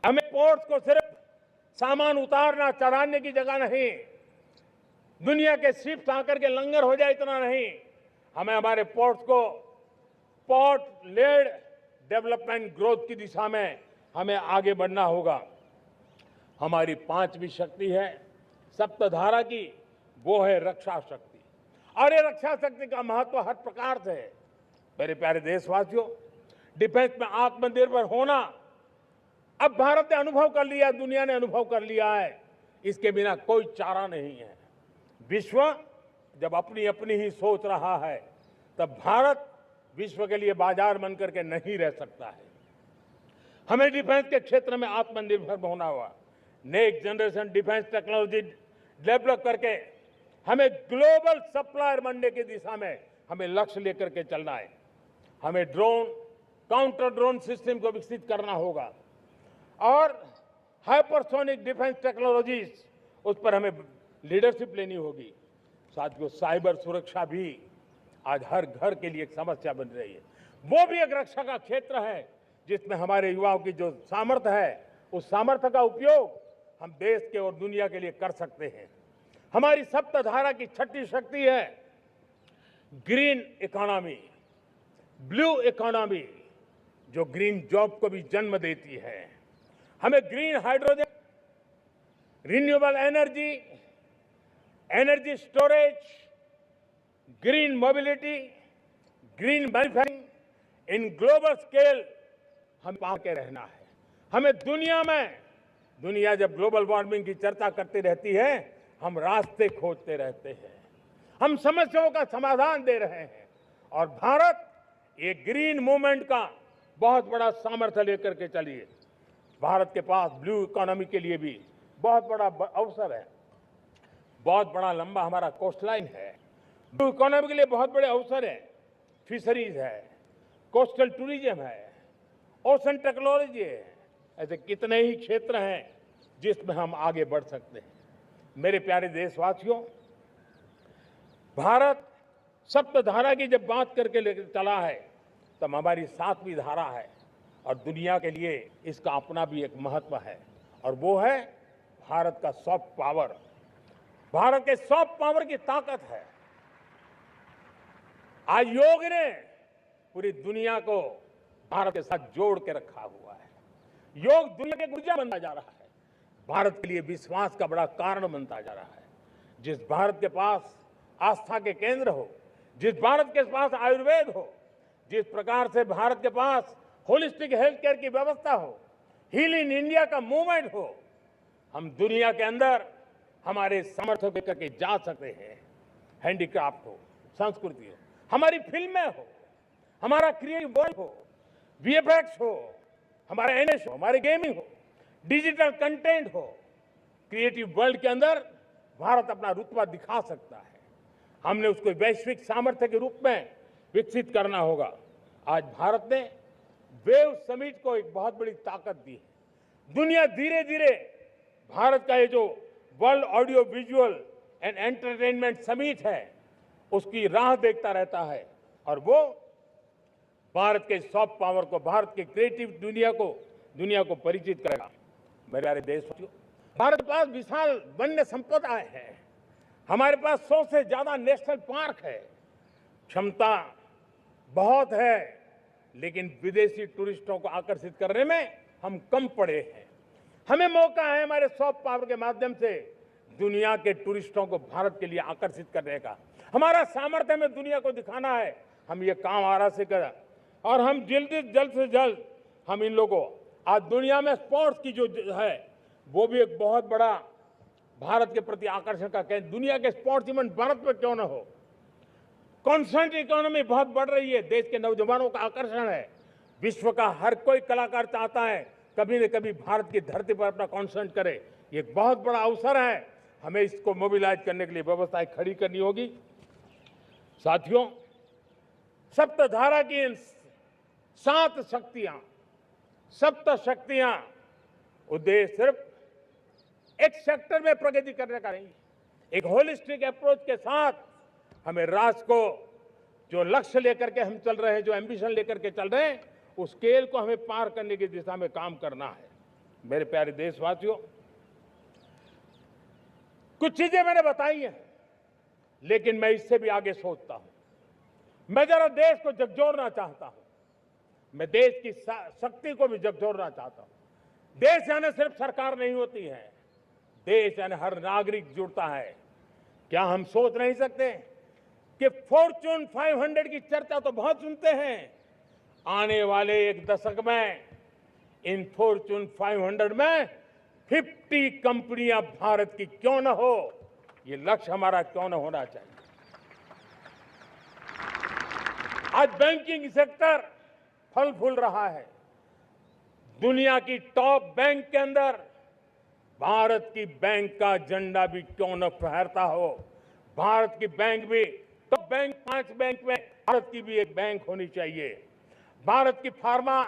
हमें पोर्ट्स को सिर्फ सामान उतारना चढ़ाने की जगह नहीं, दुनिया के शिप्स आकर के लंगर हो जाए इतना नहीं, हमें हमारे पोर्ट्स को पोर्ट लेड डेवलपमेंट ग्रोथ की दिशा में हमें आगे बढ़ना होगा। हमारी पांचवी शक्ति है सप्तधारा की, वो है रक्षा शक्ति। और ये रक्षा शक्ति का महत्व हर प्रकार से है। मेरे प्यारे देशवासियों, डिफेंस में आत्मनिर्भर होना अब भारत ने अनुभव कर लिया, दुनिया ने अनुभव कर लिया है, इसके बिना कोई चारा नहीं है। विश्व जब अपनी अपनी ही सोच रहा है, तब भारत विश्व के लिए बाजार बन करके नहीं रह सकता है। हमें डिफेंस के क्षेत्र में आत्मनिर्भर होना होगा। Next generation defence technology develop करके हमें ग्लोबल सप्लायर बनने की दिशा में हमें लक्ष्य लेकर के चलना है। हमें ड्रोन, काउंटर ड्रोन सिस्टम को विकसित करना होगा और हाइपरसोनिक डिफेंस टेक्नोलॉजीज, उस पर हमें लीडरशिप लेनी होगी। साथियों, साइबर सुरक्षा भी आज हर घर के लिए एक समस्या बन रही है। वो भी एक रक्षा का क्षेत्र है जिसमें हमारे युवाओं की जो सामर्थ्य है, उस सामर्थ्य का उपयोग हम देश के और दुनिया के लिए कर सकते हैं। हमारी सप्तधारा की छठी शक्ति है ग्रीन इकोनॉमी, ब्लू इकोनॉमी, जो ग्रीन जॉब को भी जन्म देती है। हमें green hydrogen, renewable energy, energy storage, green mobility, green manufacturing, in global scale हम पाके रहना है। हमें दुनिया जब ग्लोबल वार्मिंग की चर्चा करती रहती है, हम रास्ते खोजते रहते हैं, हम समस्याओं का समाधान दे रहे हैं और भारत ये ग्रीन मूवमेंट का बहुत बड़ा सामर्थ्य लेकर के चलिए। भारत के पास ब्लू इकोनॉमी के लिए भी बहुत बड़ा अवसर है। बहुत बड़ा लंबा हमारा कोस्ट लाइन है। ब्लू इकोनॉमी के लिए बहुत बड़े अवसर है। फिशरीज है, कोस्टल टूरिज्म है, ओशन टेक्नोलॉजी है। ऐसे कितने ही क्षेत्र हैं जिसमें हम आगे बढ़ सकते हैं। मेरे प्यारे देशवासियों, भारत सप्तधारा की जब बात करके लेकर चला है, तब हमारी सातवीं धारा है और दुनिया के लिए इसका अपना भी एक महत्व है और वो है भारत का सॉफ्ट पावर। भारत के सॉफ्ट पावर की ताकत है। आज योग ने पूरी दुनिया को भारत के साथ जोड़ के रखा हुआ है। योग दुनिया के ऊर्जा बनता जा रहा है, भारत के लिए विश्वास का बड़ा कारण बनता जा रहा है। जिस भारत के पास आस्था के केंद्र हो, जिस भारत के पास आयुर्वेद हो, जिस प्रकार से भारत के पास होलिस्टिक हेल्थ केयर की व्यवस्था हो, हील इन इंडिया का मूवमेंट हो, हम दुनिया के अंदर हमारे सामर्थ्य को करके जा सकते हैं। हैंडीक्राफ्ट हो, संस्कृति हो, हमारी फिल्में हो, हमारा क्रिएटिव वर्ल्ड हो, वीएफएक्स हो, हमारा एनएस हो, हमारे गेमिंग हो, डिजिटल कंटेंट हो, क्रिएटिव वर्ल्ड के अंदर भारत अपना रुतबा दिखा सकता है। हमने उसको वैश्विक सामर्थ्य के रूप में विकसित करना होगा। आज भारत ने वेव समिट को एक बहुत बड़ी ताकत दी है। दुनिया धीरे धीरे भारत का ये जो world audio visual and entertainment summit है, उसकी राह देखता रहता है और वो भारत के सॉफ्ट पावर को, भारत के क्रिएटिव दुनिया को परिचित करेगा। मेरे प्यारे देशवासियों, भारत के पास विशाल वन्य संपदा है। हमारे पास 100 से ज्यादा नेशनल पार्क है। क्षमता बहुत है, लेकिन विदेशी टूरिस्टों को आकर्षित करने में हम कम पड़े हैं। हमें मौका है हमारे सॉफ्ट पावर के माध्यम से दुनिया के टूरिस्टों को भारत के लिए आकर्षित करने का। हमारा सामर्थ्य में दुनिया को दिखाना है। हम ये काम आरा से करें और हम जल्द से जल्द हम इन लोगों को आज दुनिया में स्पोर्ट्स की जो है वो भी एक बहुत बड़ा भारत के प्रति आकर्षण का केंद्र। दुनिया के स्पोर्ट्स इवेंट भारत में क्यों ना हो। कॉन्स्टेंट इकोनॉमी बहुत बढ़ रही है, देश के नौजवानों का आकर्षण है। विश्व का हर कोई कलाकार चाहता है कभी न कभी भारत की धरती पर अपना कॉन्सर्ट करे। ये एक बहुत बड़ा अवसर है, हमें इसको मोबिलाइज करने के लिए व्यवस्थाएं खड़ी करनी होगी। साथियों, सप्तधारा की इन 7 शक्तियां उद्देश्य सिर्फ एक सेक्टर में प्रगति करने का नहीं, एक होलिस्टिक अप्रोच के साथ हमें राष्ट्र को जो लक्ष्य लेकर के हम चल रहे हैं, जो एम्बिशन लेकर के चल रहे हैं, उस स्केल को हमें पार करने की दिशा में काम करना है। मेरे प्यारे देशवासियों, कुछ चीजें मैंने बताई हैं, लेकिन मैं इससे भी आगे सोचता हूं। मैं जरा देश को झकझोरना चाहता हूं, मैं देश की शक्ति को भी झकझोरना चाहता हूं। देश यानी सिर्फ सरकार नहीं होती है, देश यानी हर नागरिक जुड़ता है। क्या हम सोच नहीं सकते कि फॉर्च्यून 500 की चर्चा तो बहुत सुनते हैं, आने वाले एक दशक में इन फॉर्च्यून 500 में 50 कंपनियां भारत की क्यों न हो, ये लक्ष्य हमारा क्यों न होना चाहिए। आज बैंकिंग सेक्टर फल फूल रहा है। दुनिया की टॉप बैंक के अंदर भारत की बैंक का झंडा भी क्यों न फहरता हो। भारत की बैंक भी टॉप बैंक 5 बैंक में भारत की भी एक बैंक होनी चाहिए। भारत की फार्मा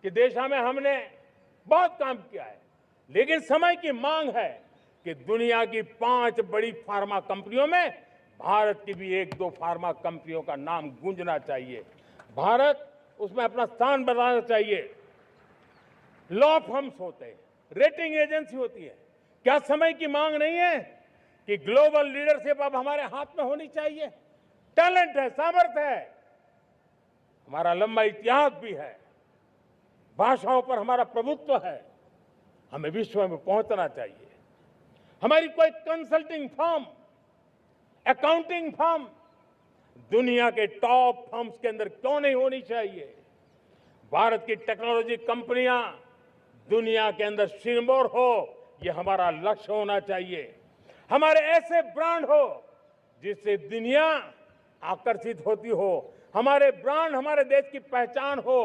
की दिशा में हमने बहुत काम किया है, लेकिन समय की मांग है कि दुनिया की 5 बड़ी फार्मा कंपनियों में भारत की भी 1-2 फार्मा कंपनियों का नाम गूंजना चाहिए। भारत उसमें अपना स्थान बनाना चाहिए। लॉ फर्म्स होते हैं, रेटिंग एजेंसी होती है। क्या समय की मांग नहीं है कि ग्लोबल लीडरशिप अब हमारे हाथ में होनी चाहिए? टैलेंट है, सामर्थ्य है, हमारा लंबा इतिहास भी है, भाषाओं पर हमारा प्रभुत्व है, हमें विश्व में पहुंचना चाहिए। हमारी कोई कंसल्टिंग फर्म, अकाउंटिंग फर्म दुनिया के टॉप फर्म्स के अंदर क्यों नहीं होनी चाहिए? भारत की टेक्नोलॉजी कंपनियां दुनिया के अंदर सिरमौर हो, ये हमारा लक्ष्य होना चाहिए। हमारे ऐसे ब्रांड हो जिससे दुनिया आकर्षित होती हो, हमारे ब्रांड हमारे देश की पहचान हो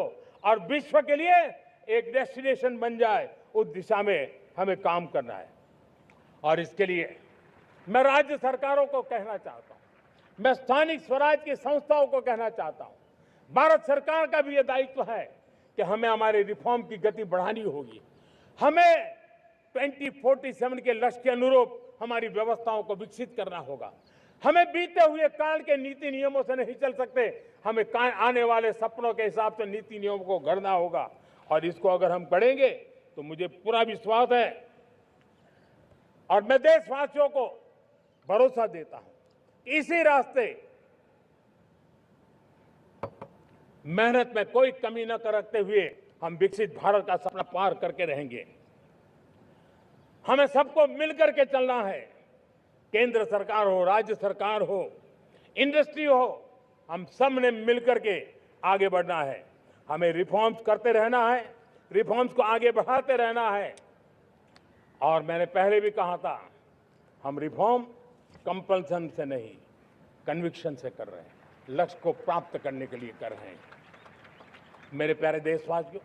और विश्व के लिए एक डेस्टिनेशन बन जाए, उस दिशा में हमें काम करना है। और इसके लिए मैं राज्य सरकारों को कहना चाहता हूं, मैं स्थानिक स्वराज की संस्थाओं को कहना चाहता हूं, भारत सरकार का भी यह दायित्व है कि हमें हमारे रिफॉर्म की गति बढ़ानी होगी। हमें 2047 के लक्ष्य के अनुरूप हमारी व्यवस्थाओं को विकसित करना होगा। हमें बीते हुए काल के नीति नियमों से नहीं चल सकते, हमें आने वाले सपनों के हिसाब से नीति नियमों को गढ़ना होगा। और इसको अगर हम करेंगे तो मुझे पूरा विश्वास है और मैं देशवासियों को भरोसा देता हूं, इसी रास्ते मेहनत में कोई कमी न करते हुए हम विकसित भारत का सपना पार करके रहेंगे। हमें सबको मिलकर के चलना है, केंद्र सरकार हो, राज्य सरकार हो, इंडस्ट्री हो, हम सब ने मिलकर के आगे बढ़ना है। हमें रिफॉर्म्स करते रहना है, रिफॉर्म्स को आगे बढ़ाते रहना है। और मैंने पहले भी कहा था, हम रिफॉर्म कंपल्सन से नहीं, कन्विक्शन से कर रहे हैं, लक्ष्य को प्राप्त करने के लिए कर रहे हैं। मेरे प्यारे देशवासियों,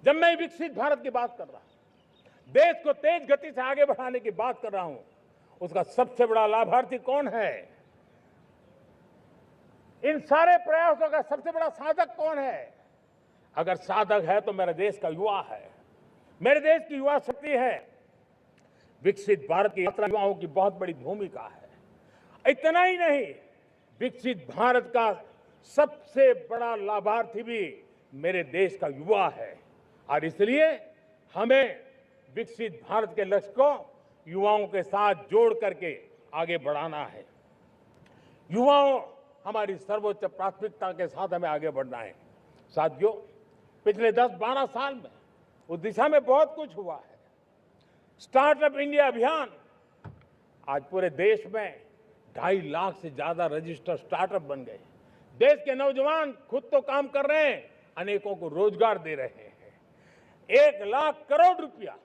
जब मैं विकसित भारत की बात कर रहा हूं, देश को तेज गति से आगे बढ़ाने की बात कर रहा हूं, उसका सबसे बड़ा लाभार्थी कौन है? इन सारे प्रयासों का सबसे बड़ा साधक कौन है? अगर साधक है तो मेरे देश का युवा है, मेरे देश की युवा शक्ति है। विकसित भारत की यात्रा युवाओं की बहुत बड़ी भूमिका है। इतना ही नहीं, विकसित भारत का सबसे बड़ा लाभार्थी भी मेरे देश का युवा है। और इसलिए हमें विकसित भारत के लक्ष्य को युवाओं के साथ जोड़ करके आगे बढ़ाना है। युवाओं हमारी सर्वोच्च प्राथमिकता के साथ हमें आगे बढ़ना है। साथियों, पिछले 10-12 साल में उस दिशा में बहुत कुछ हुआ है। स्टार्टअप इंडिया अभियान, आज पूरे देश में 2.5 लाख से ज्यादा रजिस्टर्ड स्टार्टअप बन गए। देश के नौजवान खुद तो काम कर रहे हैं, अनेकों को रोजगार दे रहे हैं। 1 लाख करोड़ रुपया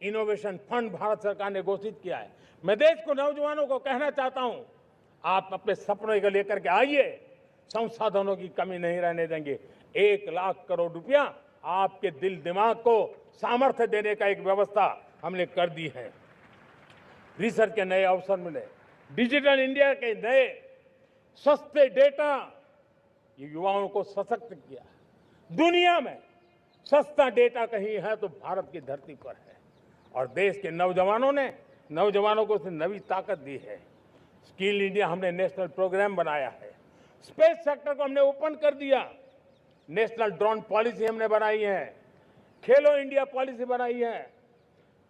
इनोवेशन फंड भारत सरकार ने घोषित किया है। मैं देश को, नौजवानों को कहना चाहता हूं, आप अपने सपनों को लेकर के आइए, संसाधनों की कमी नहीं रहने देंगे। 1 लाख करोड़ रुपया आपके दिल दिमाग को सामर्थ्य देने का एक व्यवस्था हमने कर दी है। रिसर्च के नए अवसर मिले, डिजिटल इंडिया के नए सस्ते डेटा, ये युवाओं को सशक्त किया। दुनिया में सस्ता डेटा कहीं है तो भारत की धरती पर है, और देश के नौजवानों को नई ताकत दी है। स्किल इंडिया हमने नेशनल प्रोग्राम बनाया है। स्पेस सेक्टर को हमने ओपन कर दिया। नेशनल ड्रोन पॉलिसी हमने बनाई है। खेलो इंडिया पॉलिसी बनाई है।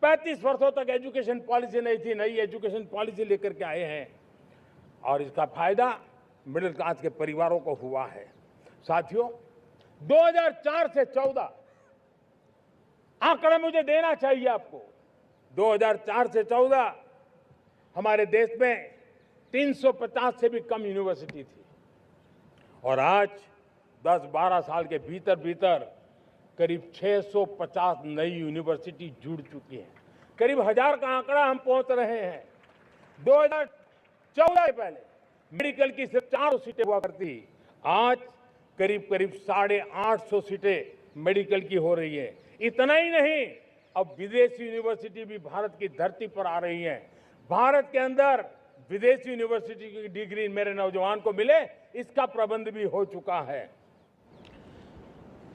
35 वर्षों तक एजुकेशन पॉलिसी नहीं थी, नई एजुकेशन पॉलिसी लेकर के आए हैं, और इसका फायदा मिडिल क्लास के परिवारों को हुआ है। साथियों, 2004 से 14 आंकड़ा मुझे देना चाहिए आपको। 2004 से 14 हमारे देश में 350 से भी कम यूनिवर्सिटी थी, और आज 10-12 साल के भीतर भीतर करीब 650 नई यूनिवर्सिटी जुड़ चुकी हैं। करीब 1000 का आंकड़ा हम पहुंच रहे हैं। 2014 से पहले मेडिकल की सिर्फ 400 सीटें हुआ करती, आज करीब 850 सीटें मेडिकल की हो रही है। इतना ही नहीं, अब विदेशी यूनिवर्सिटी भी भारत की धरती पर आ रही है। भारत के अंदर विदेशी यूनिवर्सिटी की डिग्री मेरे नौजवान को मिले, इसका प्रबंध भी हो चुका है।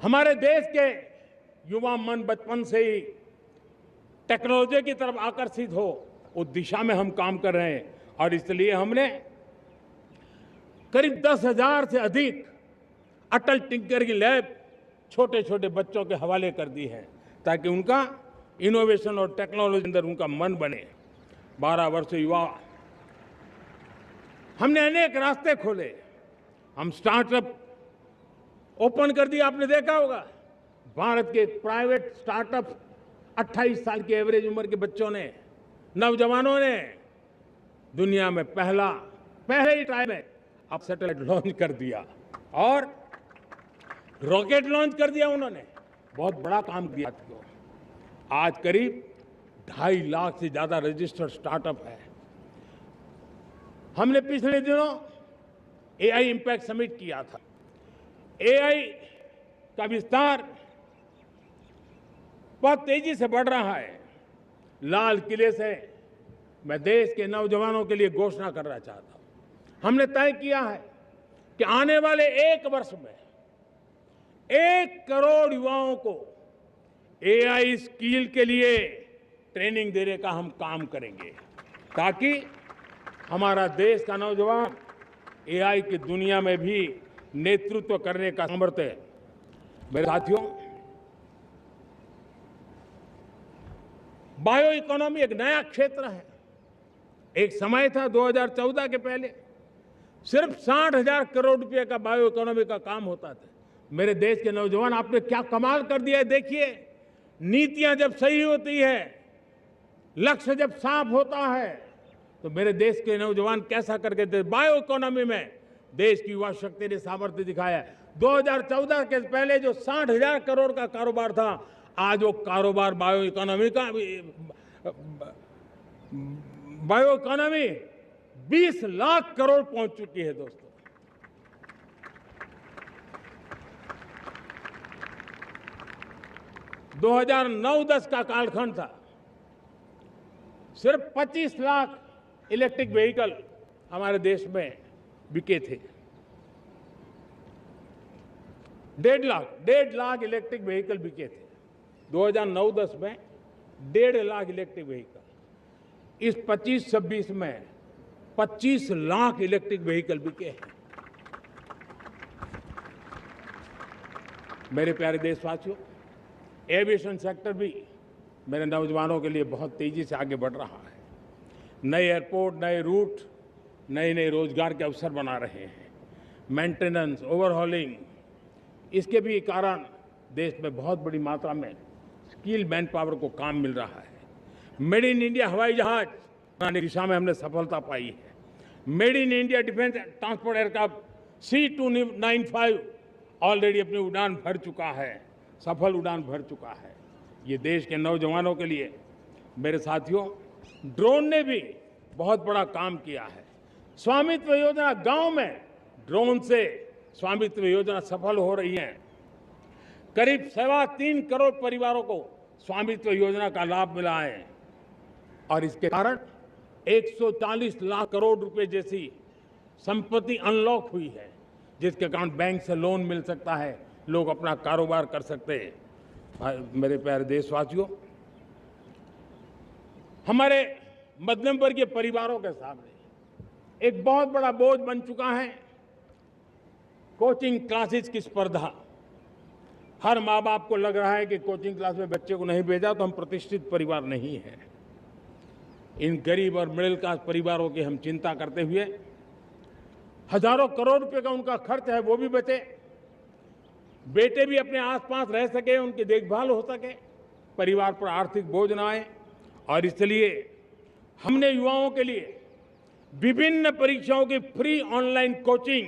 हमारे देश के युवा मन बचपन से ही टेक्नोलॉजी की तरफ आकर्षित हो, उस दिशा में हम काम कर रहे हैं, और इसलिए हमने करीब 10,000 से अधिक अटल टिंकरिंग लैब छोटे छोटे बच्चों के हवाले कर दी है, ताकि उनका इनोवेशन और टेक्नोलॉजी अंदर उनका मन बने। 12 वर्ष युवा, हमने अनेक रास्ते खोले। हम स्टार्टअप ओपन कर दिया। आपने देखा होगा, भारत के प्राइवेट स्टार्टअप 28 साल की एवरेज उम्र के बच्चों ने, नौजवानों ने दुनिया में पहले ही टाइम में अब सैटेलाइट लॉन्च कर दिया और रॉकेट लॉन्च कर दिया। उन्होंने बहुत बड़ा काम किया। आज करीब 2.5 लाख से ज्यादा रजिस्टर्ड स्टार्टअप है। हमने पिछले दिनों एआई इंपैक्ट समिट किया था। एआई का विस्तार बहुत तेजी से बढ़ रहा है। लाल किले से मैं देश के नौजवानों के लिए घोषणा करना चाहता हूं। हमने तय किया है कि आने वाले 1 वर्ष में 1 करोड़ युवाओं को एआई स्किल के लिए ट्रेनिंग देने का हम काम करेंगे, ताकि हमारा देश का नौजवान एआई की दुनिया में भी नेतृत्व करने का सामर्थ्य है। मेरे साथियों, बायो इकोनॉमी एक नया क्षेत्र है। एक समय था 2014 के पहले सिर्फ 60,000 करोड़ रुपए का बायो इकोनॉमी का काम होता था। मेरे देश के नौजवान, आपने क्या कमाल कर दिया है। देखिए, नीतियां जब सही होती है, लक्ष्य जब साफ होता है, तो मेरे देश के नौजवान कैसा करके बायो इकोनॉमी में देश की युवा शक्ति ने सामर्थ्य दिखाया। 2014 के पहले जो 60,000 करोड़ का कारोबार था, आज वो कारोबार बायो इकोनॉमी 20 लाख करोड़ पहुंच चुकी है। दोस्तों, दो 2009-10 का कालखंड था, सिर्फ 25 लाख इलेक्ट्रिक व्हीकल हमारे देश में बिके थे। 1.5 लाख इलेक्ट्रिक व्हीकल बिके थे 2009-10 में। 1.5 लाख इलेक्ट्रिक व्हीकल। इस 25-26 में 25 लाख इलेक्ट्रिक व्हीकल बिके हैं। मेरे प्यारे देशवासियों, एविएशन सेक्टर भी मेरे नौजवानों के लिए बहुत तेजी से आगे बढ़ रहा है। नए एयरपोर्ट, नए रूट, नए रोजगार के अवसर बना रहे हैं। मेंटेनेंस, ओवरहॉलिंग, इसके भी कारण देश में बहुत बड़ी मात्रा में स्किल मैन पावर को काम मिल रहा है। मेड इन इंडिया हवाई जहाज बनाने की दिशा में हमने सफलता पाई है। Made in India defence transport aircraft C295 already अपनी उड़ान भर चुका है, सफल उड़ान भर चुका है। ये देश के नौजवानों के लिए, मेरे साथियों, ड्रोन ने भी बहुत बड़ा काम किया है। स्वामित्व योजना गांव में ड्रोन से स्वामित्व योजना सफल हो रही है। करीब 3.25 करोड़ परिवारों को स्वामित्व योजना का लाभ मिला है और इसके कारण 140 लाख करोड़ रुपए जैसी संपत्ति अनलॉक हुई है, जिसके कारण बैंक से लोन मिल सकता है, लोग अपना कारोबार कर सकते हैं। मेरे प्यारे देशवासियों, हमारे मध्यम वर्गीय परिवारों के सामने एक बहुत बड़ा बोझ बन चुका है कोचिंग क्लासेस की स्पर्धा। हर माँ बाप को लग रहा है कि कोचिंग क्लास में बच्चे को नहीं भेजा तो हम प्रतिष्ठित परिवार नहीं है। इन गरीब और मिडिल क्लास परिवारों की हम चिंता करते हुए हजारों करोड़ रुपए का उनका खर्च है वो भी बचे, बेटे भी अपने आसपास रह सके, उनकी देखभाल हो सके, परिवार पर आर्थिक बोझ ना आए। और इसलिए हमने युवाओं के लिए विभिन्न परीक्षाओं की फ्री ऑनलाइन कोचिंग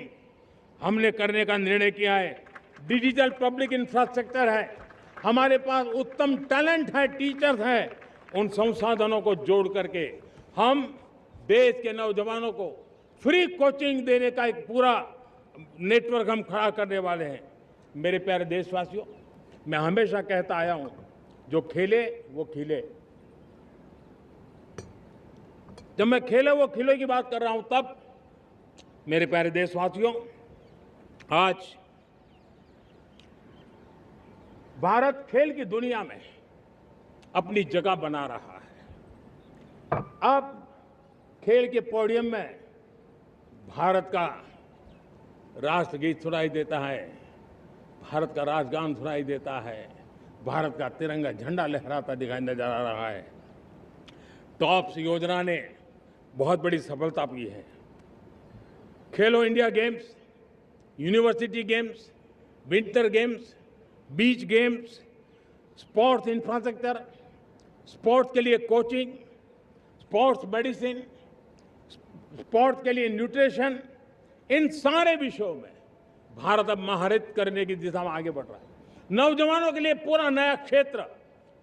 हमने करने का निर्णय किया है। डिजिटल पब्लिक इंफ्रास्ट्रक्चर है, हमारे पास उत्तम टैलेंट है, टीचर्स हैं, उन संसाधनों को जोड़ करके हम देश के नौजवानों को फ्री कोचिंग देने का एक पूरा नेटवर्क हम खड़ा करने वाले हैं। मेरे प्यारे देशवासियों, मैं हमेशा कहता आया हूं, जो खेले वो खिले। जब मैं खेले वो खिले की बात कर रहा हूं, तब मेरे प्यारे देशवासियों, आज भारत खेल की दुनिया में अपनी जगह बना रहा है। अब खेल के पोडियम में भारत का राष्ट्रगीत सुनाई देता है, भारत का राष्ट्रगान सुनाई देता है, भारत का तिरंगा झंडा लहराता दिखाई नजर आ रहा है। टॉप्स योजना ने बहुत बड़ी सफलता पाई है। खेलो India games, university games, winter games, beach games, sports infrastructure, sports के लिए कोचिंग, स्पोर्ट्स मेडिसिन, स्पोर्ट्स के लिए न्यूट्रिशन, इन सारे विषयों में भारत अब महारत करने की दिशा में आगे बढ़ रहा है। नौजवानों के लिए पूरा नया क्षेत्र,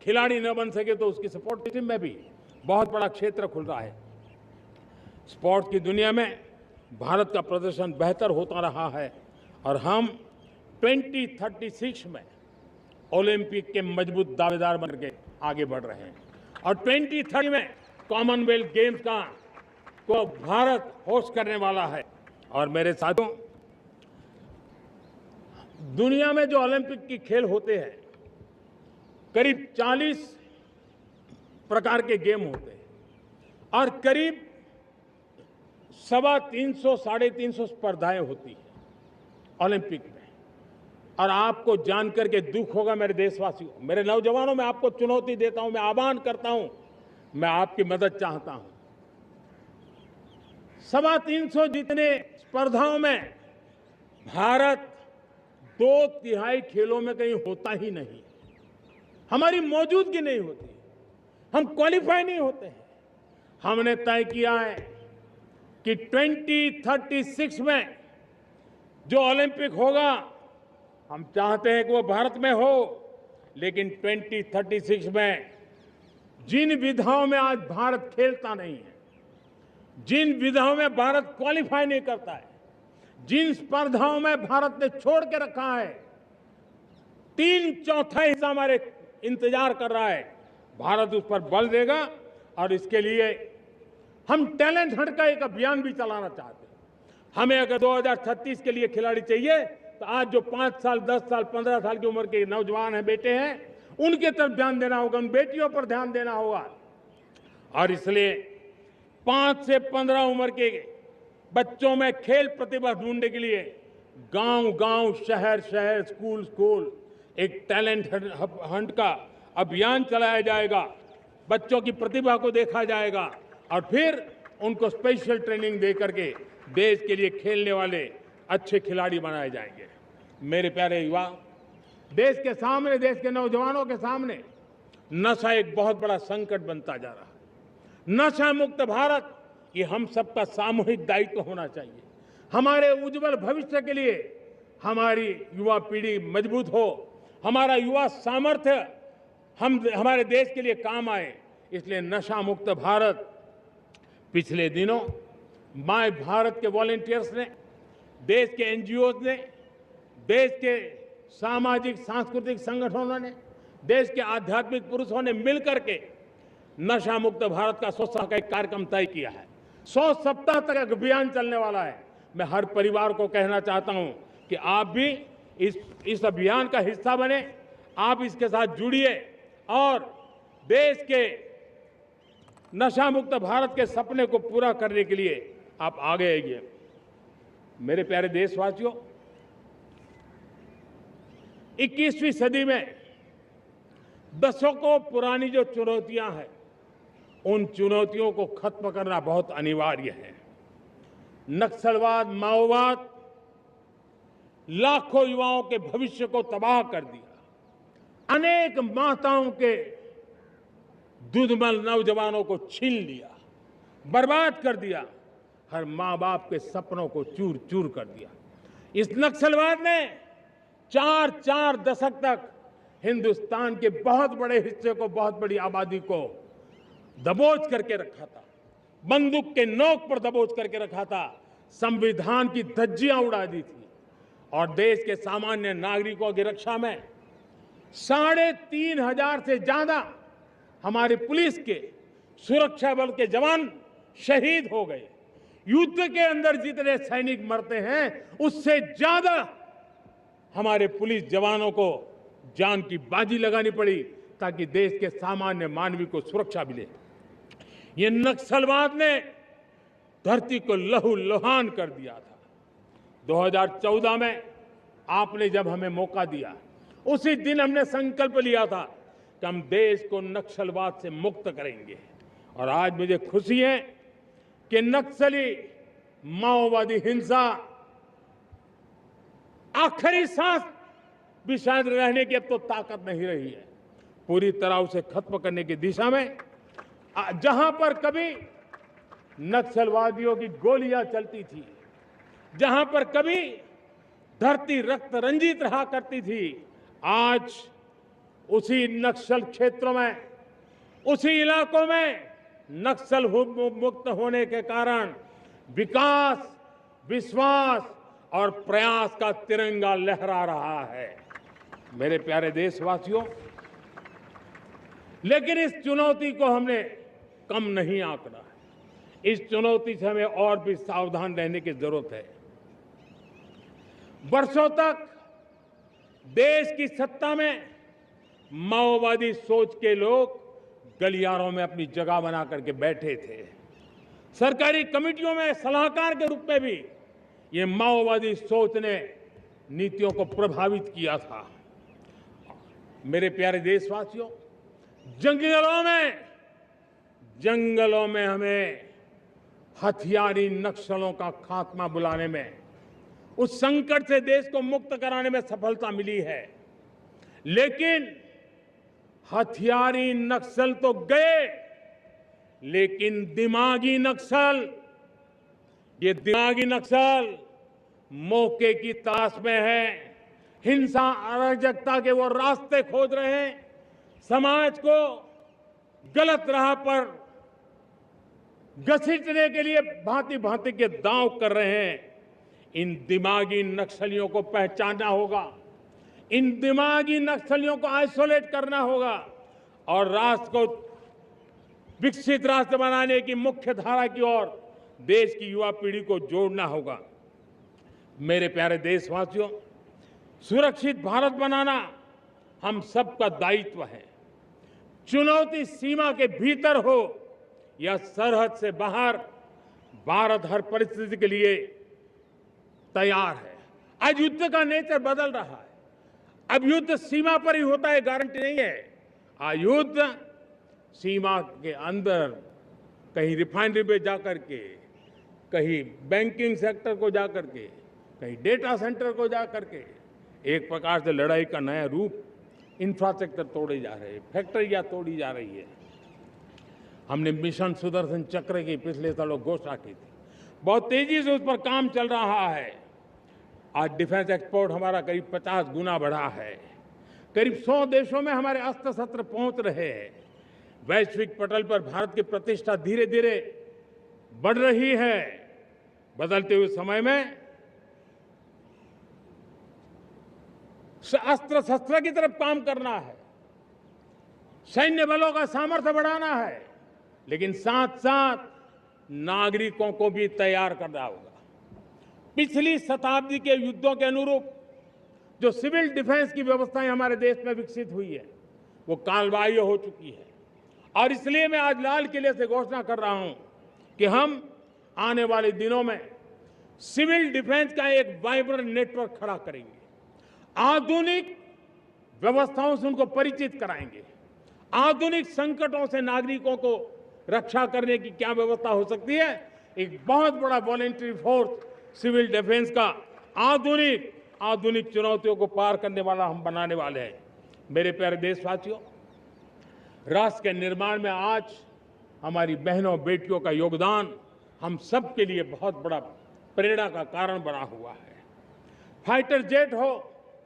खिलाड़ी न बन सके तो उसकी सपोर्ट टीम में भी बहुत बड़ा क्षेत्र खुल रहा है। स्पोर्ट्स की दुनिया में भारत का प्रदर्शन बेहतर होता रहा है और हम 2036 में ओलंपिक के मजबूत दावेदार बनकर आगे बढ़ रहे हैं और 2030 में कॉमनवेल्थ गेम्स को भारत होस्ट करने वाला है। और मेरे साथियों, दुनिया में जो ओलंपिक की खेल होते हैं, करीब 40 प्रकार के गेम होते हैं और करीब 350-350 स्पर्धाएं होती हैं ओलंपिक में। और आपको जानकर के दुख होगा मेरे देशवासियों, मेरे नौजवानों, मैं आपको चुनौती देता हूं, मैं आह्वान करता हूं, मैं आपकी मदद चाहता हूं। 350 जितने स्पर्धाओं में भारत 2/3 खेलों में कहीं होता ही नहीं, हमारी मौजूदगी नहीं होती, हम क्वालिफाई नहीं होते हैं। हमने तय किया है कि 2036 में जो ओलंपिक होगा, हम चाहते हैं कि वो भारत में हो, लेकिन 2036 में जिन विधाओं में आज भारत खेलता नहीं है, जिन विधाओं में भारत क्वालिफाई नहीं करता है, जिन स्पर्धाओं में भारत ने छोड़ के रखा है, 3/4 हिस्सा हमारे इंतजार कर रहा है, भारत उस पर बल देगा। और इसके लिए हम टैलेंट हंट का एक अभियान भी चलाना चाहते हैं। हमें अगर 2036 के लिए खिलाड़ी चाहिए तो आज जो 5 साल, 10 साल, 15 साल की उम्र के नौजवान हैं, बेटे हैं, उनके तरफ ध्यान देना होगा, उन बेटियों पर ध्यान देना होगा। और इसलिए 5 से 15 उम्र के बच्चों में खेल प्रतिभा ढूंढने के लिए गांव-गांव, शहर-शहर, स्कूल-स्कूल एक टैलेंट हंट का अभियान चलाया जाएगा। बच्चों की प्रतिभा को देखा जाएगा और फिर उनको स्पेशल ट्रेनिंग दे करके देश के लिए खेलने वाले अच्छे खिलाड़ी बनाए जाएंगे। मेरे प्यारे युवा, देश के सामने, देश के नौजवानों के सामने नशा एक बहुत बड़ा संकट बनता जा रहा है। नशा मुक्त भारत, ये हम सबका सामूहिक दायित्व होना चाहिए। हमारे उज्जवल भविष्य के लिए हमारी युवा पीढ़ी मजबूत हो, हमारा युवा सामर्थ्य हमारे देश के लिए काम आए। इसलिए नशा मुक्त भारत पिछले दिनों माय भारत के वॉलंटियर्स ने, देश के एनजीओ ने, देश के सामाजिक सांस्कृतिक संगठनों ने, देश के आध्यात्मिक पुरुषों ने मिलकर के नशा मुक्त भारत का 100 सप्ताह का एक कार्यक्रम तय किया है। 100 सप्ताह तक अभियान चलने वाला है। मैं हर परिवार को कहना चाहता हूं कि आप भी इस अभियान का हिस्सा बने, आप इसके साथ जुड़िए और देश के नशा मुक्त भारत के सपने को पूरा करने के लिए आप आगे आइए। मेरे प्यारे देशवासियों, 21वीं सदी में दशकों पुरानी जो चुनौतियां हैं, उन चुनौतियों को खत्म करना बहुत अनिवार्य है। नक्सलवाद, माओवाद लाखों युवाओं के भविष्य को तबाह कर दिया, अनेक माताओं के दुधमल नौजवानों को छीन लिया, बर्बाद कर दिया, हर मां बाप के सपनों को चूर चूर कर दिया। इस नक्सलवाद ने 4 दशक तक हिंदुस्तान के बहुत बड़े हिस्से को, बहुत बड़ी आबादी को दबोच करके रखा था, बंदूक के नोक पर दबोच करके रखा था, संविधान की धज्जियां उड़ा दी थी और देश के सामान्य नागरिकों की रक्षा में 3,500 से ज्यादा हमारे पुलिस के, सुरक्षा बल के जवान शहीद हो गए। युद्ध के अंदर जितने सैनिक मरते हैं, उससे ज्यादा हमारे पुलिस जवानों को जान की बाजी लगानी पड़ी ताकि देश के सामान्य मानवी को सुरक्षा मिले। ये नक्सलवाद ने धरती को लहूलुहान कर दिया था। 2014 में आपने जब हमें मौका दिया, उसी दिन हमने संकल्प लिया था कि हम देश को नक्सलवाद से मुक्त करेंगे। और आज मुझे खुशी है कि नक्सली माओवादी हिंसा आखिरी सांस भी शायद रहने की अब तो ताकत नहीं रही है। पूरी तरह उसे खत्म करने की दिशा में जहां पर कभी नक्सलवादियों की गोलियां चलती थी, जहां पर कभी धरती रक्त रंजित रहा करती थी, आज उसी नक्सल क्षेत्रों में, उसी इलाकों में नक्सल मुक्त होने के कारण विकास, विश्वास और प्रयास का तिरंगा लहरा रहा है। मेरे प्यारे देशवासियों, लेकिन इस चुनौती को हमने कम नहीं आंकना है। इस चुनौती से हमें और भी सावधान रहने की जरूरत है। वर्षों तक देश की सत्ता में माओवादी सोच के लोग गलियारों में अपनी जगह बना करके बैठे थे। सरकारी कमेटियों में सलाहकार के रूप में भी ये माओवादी सोच ने नीतियों को प्रभावित किया था। मेरे प्यारे देशवासियों, जंगलों में हमें हथियारी नक्सलों का खात्मा बुलाने में, उस संकट से देश को मुक्त कराने में सफलता मिली है। लेकिन हथियारी नक्सल तो गए, लेकिन दिमागी नक्सल, ये दिमागी नक्सल मौके की तलाश में है, हिंसा अराजकता के वो रास्ते खोज रहे हैं, समाज को गलत राह पर घसीटने के लिए भांति भांति के दांव कर रहे हैं। इन दिमागी नक्सलियों को पहचानना होगा, इन दिमागी नक्सलियों को आइसोलेट करना होगा और राष्ट्र को विकसित राष्ट्र बनाने की मुख्य धारा की ओर देश की युवा पीढ़ी को जोड़ना होगा। मेरे प्यारे देशवासियों, सुरक्षित भारत बनाना हम सबका दायित्व है। चुनौती सीमा के भीतर हो या सरहद से बाहर, भारत हर परिस्थिति के लिए तैयार है। आज युद्ध का नेचर बदल रहा है। अब युद्ध सीमा पर ही होता है, गारंटी नहीं है। आज युद्ध सीमा के अंदर, कहीं रिफाइनरी पे जाकर के, कहीं बैंकिंग सेक्टर को जाकर के, कहीं डेटा सेंटर को जाकर के, एक प्रकार से लड़ाई का नया रूप, इंफ्रास्ट्रक्चर तोड़े जा रहे हैं, फैक्ट्रियां तोड़ी जा रही है। हमने मिशन सुदर्शन चक्र की पिछले सालों घोषणा की थी, बहुत तेजी से उस पर काम चल रहा है। आज डिफेंस एक्सपोर्ट हमारा करीब 50 गुना बढ़ा है। करीब 100 देशों में हमारे अस्त्र शस्त्र पहुंच रहे हैं। वैश्विक पटल पर भारत की प्रतिष्ठा धीरे धीरे बढ़ रही है। बदलते हुए समय में अस्त्र शस्त्र की तरफ काम करना है, सैन्य बलों का सामर्थ्य बढ़ाना है, लेकिन साथ साथ नागरिकों को भी तैयार करना होगा। पिछली शताब्दी के युद्धों के अनुरूप जो सिविल डिफेंस की व्यवस्थाएं हमारे देश में विकसित हुई है, वो कालबाह्य हो चुकी है। और इसलिए मैं आज लाल किले से घोषणा कर रहा हूं कि हम आने वाले दिनों में सिविल डिफेंस का एक वाइब्रेंट नेटवर्क खड़ा करेंगे। आधुनिक व्यवस्थाओं से उनको परिचित कराएंगे। आधुनिक संकटों से नागरिकों को रक्षा करने की क्या व्यवस्था हो सकती है, एक बहुत बड़ा वॉलेंटरी फोर्स सिविल डिफेंस का आधुनिक चुनौतियों को पार करने वाला हम बनाने वाले हैं। मेरे प्यारे देशवासियों, राष्ट्र के निर्माण में आज हमारी बहनों बेटियों का योगदान हम सब के लिए बहुत बड़ा प्रेरणा का कारण बना हुआ है। फाइटर जेट हो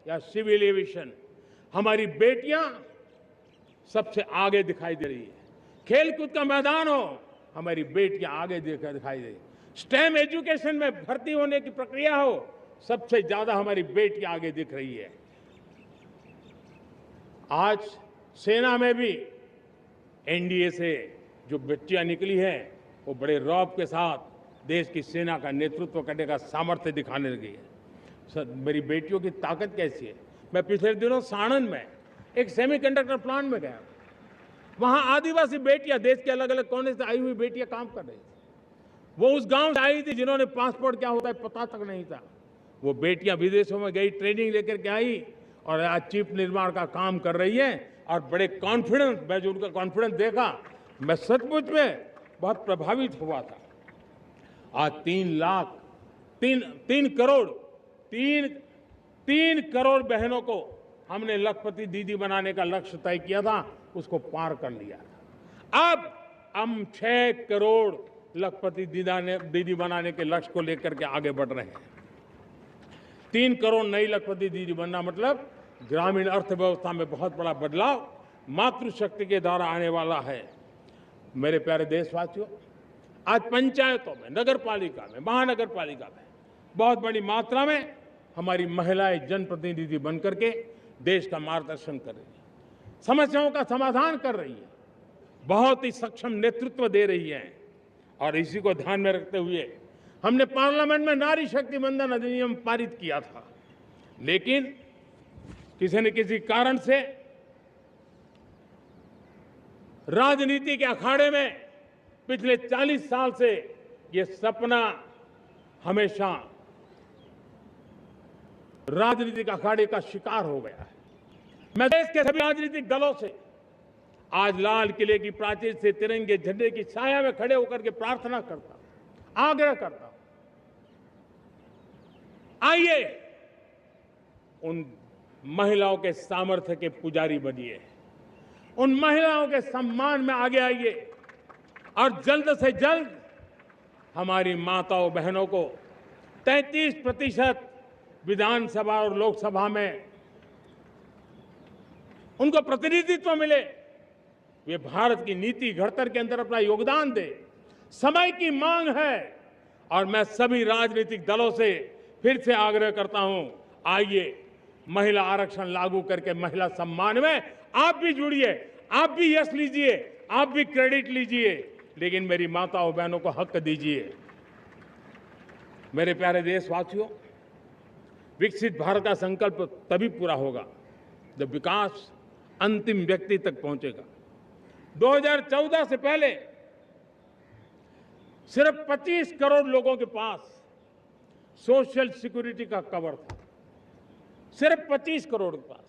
या सिविल एविएशन, हमारी बेटियां सबसे आगे दिखाई दे रही है। खेलकूद का मैदान हो, हमारी बेटियां आगे दिखाई दे रही है। स्टेम एजुकेशन में भर्ती होने की प्रक्रिया हो, सबसे ज्यादा हमारी बेटियां आगे दिख रही है। आज सेना में भी एनडीए से जो बच्चियां निकली हैं, वो बड़े रौब के साथ देश की सेना का नेतृत्व करने का सामर्थ्य दिखाने लगी है। मेरी बेटियों की ताकत कैसी है। मैं पिछले दिनों साणंद में एक सेमीकंडक्टर प्लांट में गया। वहां आदिवासी बेटियां, देश के अलग अलग कोने से आई हुई बेटियां काम कर रही थी। वो उस गांव से आई थी जिन्होंने पासपोर्ट क्या होता है पता तक नहीं था। वो बेटियां विदेशों में गई, ट्रेनिंग लेकर के आई और आज चिप निर्माण का काम कर रही है और बड़े कॉन्फिडेंस, मैं जो उनका कॉन्फिडेंस देखा, मैं सचमुच में बहुत प्रभावित हुआ था। आज 3 करोड़ बहनों को हमने लखपति दीदी बनाने का लक्ष्य तय किया था, उसको पार कर लिया। अब हम 6 करोड़ लखपति दीदी बनाने के लक्ष्य को लेकर के आगे बढ़ रहे हैं। 3 करोड़ नई लखपति दीदी बनना मतलब ग्रामीण अर्थव्यवस्था में बहुत बड़ा बदलाव मातृशक्ति के द्वारा आने वाला है। मेरे प्यारे देशवासियों, आज पंचायतों में, नगर पालिका में, महानगर पालिका में बहुत बड़ी मात्रा में हमारी महिलाएं जनप्रतिनिधि बनकर के देश का मार्गदर्शन कर रही है, समस्याओं का समाधान कर रही है, बहुत ही सक्षम नेतृत्व दे रही है। और इसी को ध्यान में रखते हुए हमने पार्लियामेंट में नारी शक्ति वंदन अधिनियम पारित किया था, लेकिन किसी न किसी कारण से राजनीति के अखाड़े में पिछले 40 साल से ये सपना हमेशा राजनीतिक अखाड़े का शिकार हो गया है। मैं देश के सभी राजनीतिक दलों से आज लाल किले की प्राचीर से तिरंगे झंडे की छाया में खड़े होकर के प्रार्थना करता हूं, आग्रह करता हूं, आइए उन महिलाओं के सामर्थ्य के पुजारी बनिए, उन महिलाओं के सम्मान में आगे आइए और जल्द से जल्द हमारी माताओं बहनों को 33% विधानसभा और लोकसभा में उनको प्रतिनिधित्व मिले, वे भारत की नीति घड़तर के अंदर अपना योगदान दे। समय की मांग है और मैं सभी राजनीतिक दलों से फिर से आग्रह करता हूं, आइए महिला आरक्षण लागू करके महिला सम्मान में आप भी जुड़िए, आप भी यश लीजिए, आप भी क्रेडिट लीजिए, लेकिन मेरी माताओं बहनों को हक दीजिए। मेरे प्यारे देशवासियों, विकसित भारत का संकल्प तभी पूरा होगा जब विकास अंतिम व्यक्ति तक पहुंचेगा। 2014 से पहले सिर्फ 25 करोड़ लोगों के पास सोशल सिक्योरिटी का कवर था, सिर्फ 25 करोड़ के पास।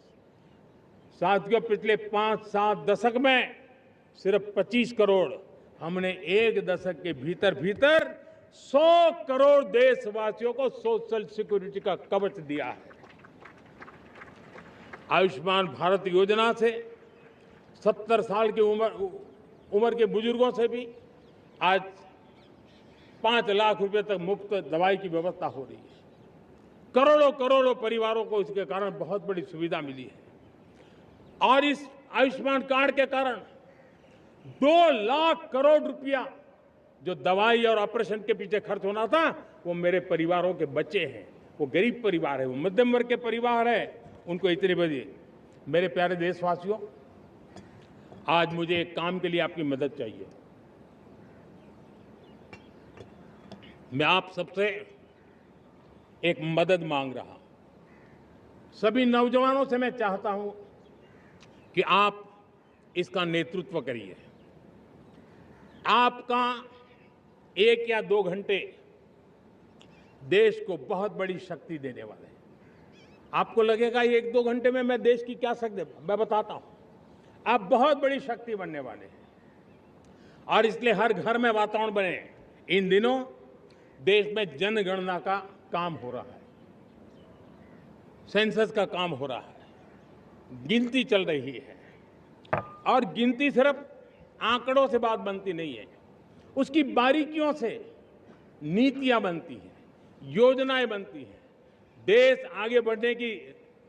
साथियों, पिछले 5-7 दशक में सिर्फ 25 करोड़, हमने एक दशक के भीतर 100 करोड़ देशवासियों को सोशल सिक्योरिटी का कवच दिया है। आयुष्मान भारत योजना से 70 साल की उम्र के बुजुर्गों से भी आज 5 लाख रुपए तक मुफ्त दवाई की व्यवस्था हो रही है। करोड़ों करोड़ों परिवारों को इसके कारण बहुत बड़ी सुविधा मिली है। और इस आयुष्मान कार्ड के कारण 2 लाख करोड़ रुपया जो दवाई और ऑपरेशन के पीछे खर्च होना था, वो मेरे परिवारों के बच्चे हैं। वो गरीब परिवार है, वो मध्यम वर्ग के परिवार है, उनको इतनी बड़ी। मेरे प्यारे देशवासियों, आज मुझे एक काम के लिए आपकी मदद चाहिए। मैं आप सबसे एक मदद मांग रहा हूं। सभी नौजवानों से मैं चाहता हूं कि आप इसका नेतृत्व करिए। आपका 1 या 2 घंटे देश को बहुत बड़ी शक्ति देने वाले हैं। आपको लगेगा 1-2 घंटे में मैं देश की क्या शक्ति, मैं बताता हूं। आप बहुत बड़ी शक्ति बनने वाले हैं और इसलिए हर घर में वातावरण बने। इन दिनों देश में जनगणना का काम हो रहा है, सेंसस का काम हो रहा है, गिनती चल रही है। और गिनती सिर्फ आंकड़ों से बात बनती नहीं है, उसकी बारीकियों से नीतियां बनती हैं, योजनाएं बनती हैं। देश आगे बढ़ने की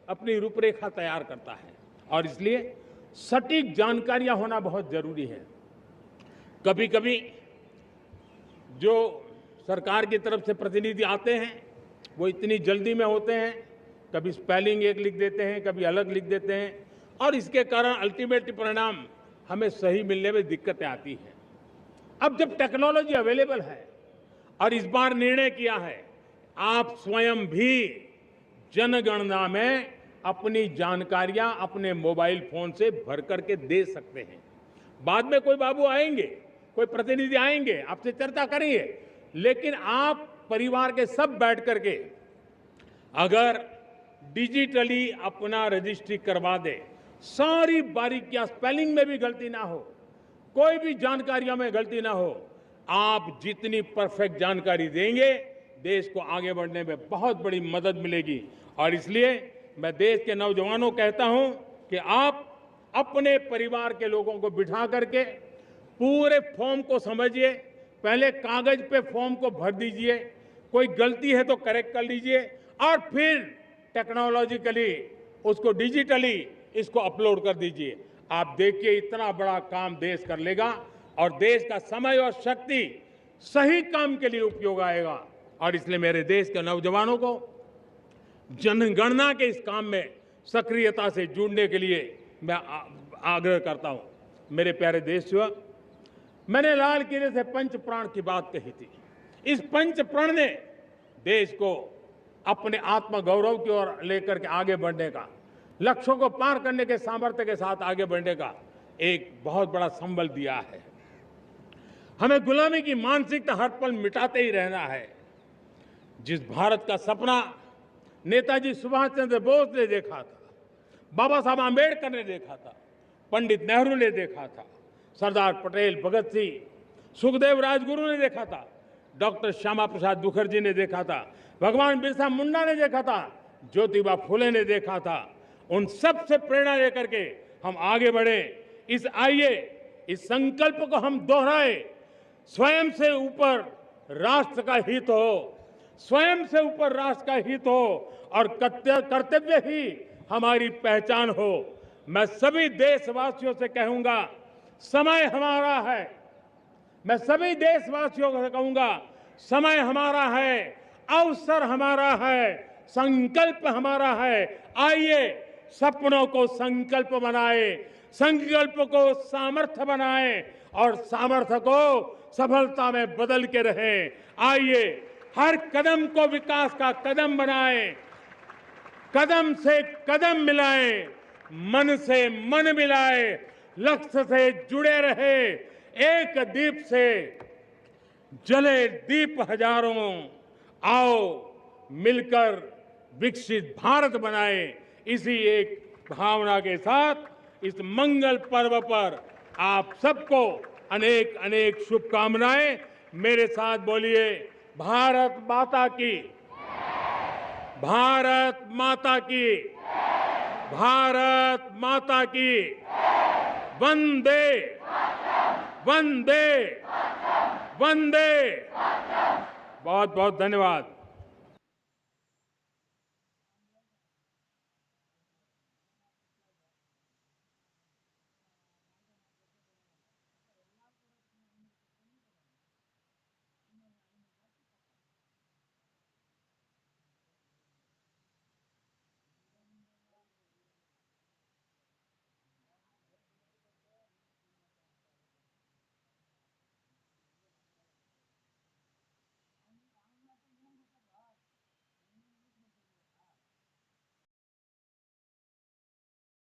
अपनी रूपरेखा तैयार करता है और इसलिए सटीक जानकारियां होना बहुत जरूरी है। कभी कभी जो सरकार की तरफ से प्रतिनिधि आते हैं वो इतनी जल्दी में होते हैं, कभी स्पेलिंग एक लिख देते हैं, कभी अलग लिख देते हैं और इसके कारण अल्टीमेट परिणाम हमें सही मिलने में दिक्कतें आती हैं। अब जब टेक्नोलॉजी अवेलेबल है और इस बार निर्णय किया है, आप स्वयं भी जनगणना में अपनी जानकारियां अपने मोबाइल फोन से भर करके दे सकते हैं। बाद में कोई बाबू आएंगे, कोई प्रतिनिधि आएंगे, आपसे चर्चा करेंगे, लेकिन आप परिवार के सब बैठ करके अगर डिजिटली अपना रजिस्ट्री करवा दे, सारी बारीकियां, स्पेलिंग में भी गलती ना हो, कोई भी जानकारियों में गलती ना हो, आप जितनी परफेक्ट जानकारी देंगे देश को आगे बढ़ने में बहुत बड़ी मदद मिलेगी। और इसलिए मैं देश के नौजवानों को कहता हूं कि आप अपने परिवार के लोगों को बिठा करके पूरे फॉर्म को समझिए। पहले कागज पे फॉर्म को भर दीजिए, कोई गलती है तो करेक्ट कर लीजिए और फिर टेक्नोलॉजिकली उसको डिजिटली इसको अपलोड कर दीजिए। आप देखिए इतना बड़ा काम देश कर लेगा और देश का समय और शक्ति सही काम के लिए उपयोग आएगा। और इसलिए मेरे देश के नौजवानों को जनगणना के इस काम में सक्रियता से जुड़ने के लिए मैं आग्रह करता हूं। मेरे प्यारे देशवासियों, मैंने लाल किले से पंच प्राण की बात कही थी। इस पंच प्राण ने देश को अपने आत्मगौरव की ओर लेकर के आगे बढ़ने का, लक्ष्यों को पार करने के सामर्थ्य के साथ आगे बढ़ने का एक बहुत बड़ा संबल दिया है। हमें गुलामी की मानसिकता हर पल मिटाते ही रहना है। जिस भारत का सपना नेताजी सुभाष चंद्र बोस ने देखा था, बाबा साहब आंबेडकर ने देखा था, पंडित नेहरू ने देखा था, सरदार पटेल, भगत सिंह, सुखदेव राजगुरु ने देखा था, डॉक्टर श्यामा प्रसाद मुखर्जी ने देखा था, भगवान बिरसा मुंडा ने देखा था, ज्योतिबा फुले ने देखा था, उन सब से प्रेरणा लेकर के हम आगे बढ़े। इस संकल्प को हम दोहराए, स्वयं से ऊपर राष्ट्र का हित हो, स्वयं से ऊपर राष्ट्र का हित हो और कर्तव्य ही हमारी पहचान हो। मैं सभी देशवासियों से कहूंगा, समय हमारा है। मैं सभी देशवासियों से कहूंगा, समय हमारा है, अवसर हमारा है, संकल्प हमारा है। आइए सपनों को संकल्प बनाए, संकल्प को सामर्थ्य बनाए और सामर्थ्य को सफलता में बदल के रहें। आइए हर कदम को विकास का कदम बनाएं, कदम से कदम मिलाएं, मन से मन मिलाएं, लक्ष्य से जुड़े रहे। एक दीप से जले दीप हजारों, आओ मिलकर विकसित भारत बनाएं। इसी एक भावना के साथ इस मंगल पर्व पर आप सबको अनेक अनेक शुभकामनाएं। मेरे साथ बोलिए, भारत माता की, भारत माता की, भारत माता की, वंदे वंदे वंदे। बहुत बहुत धन्यवाद।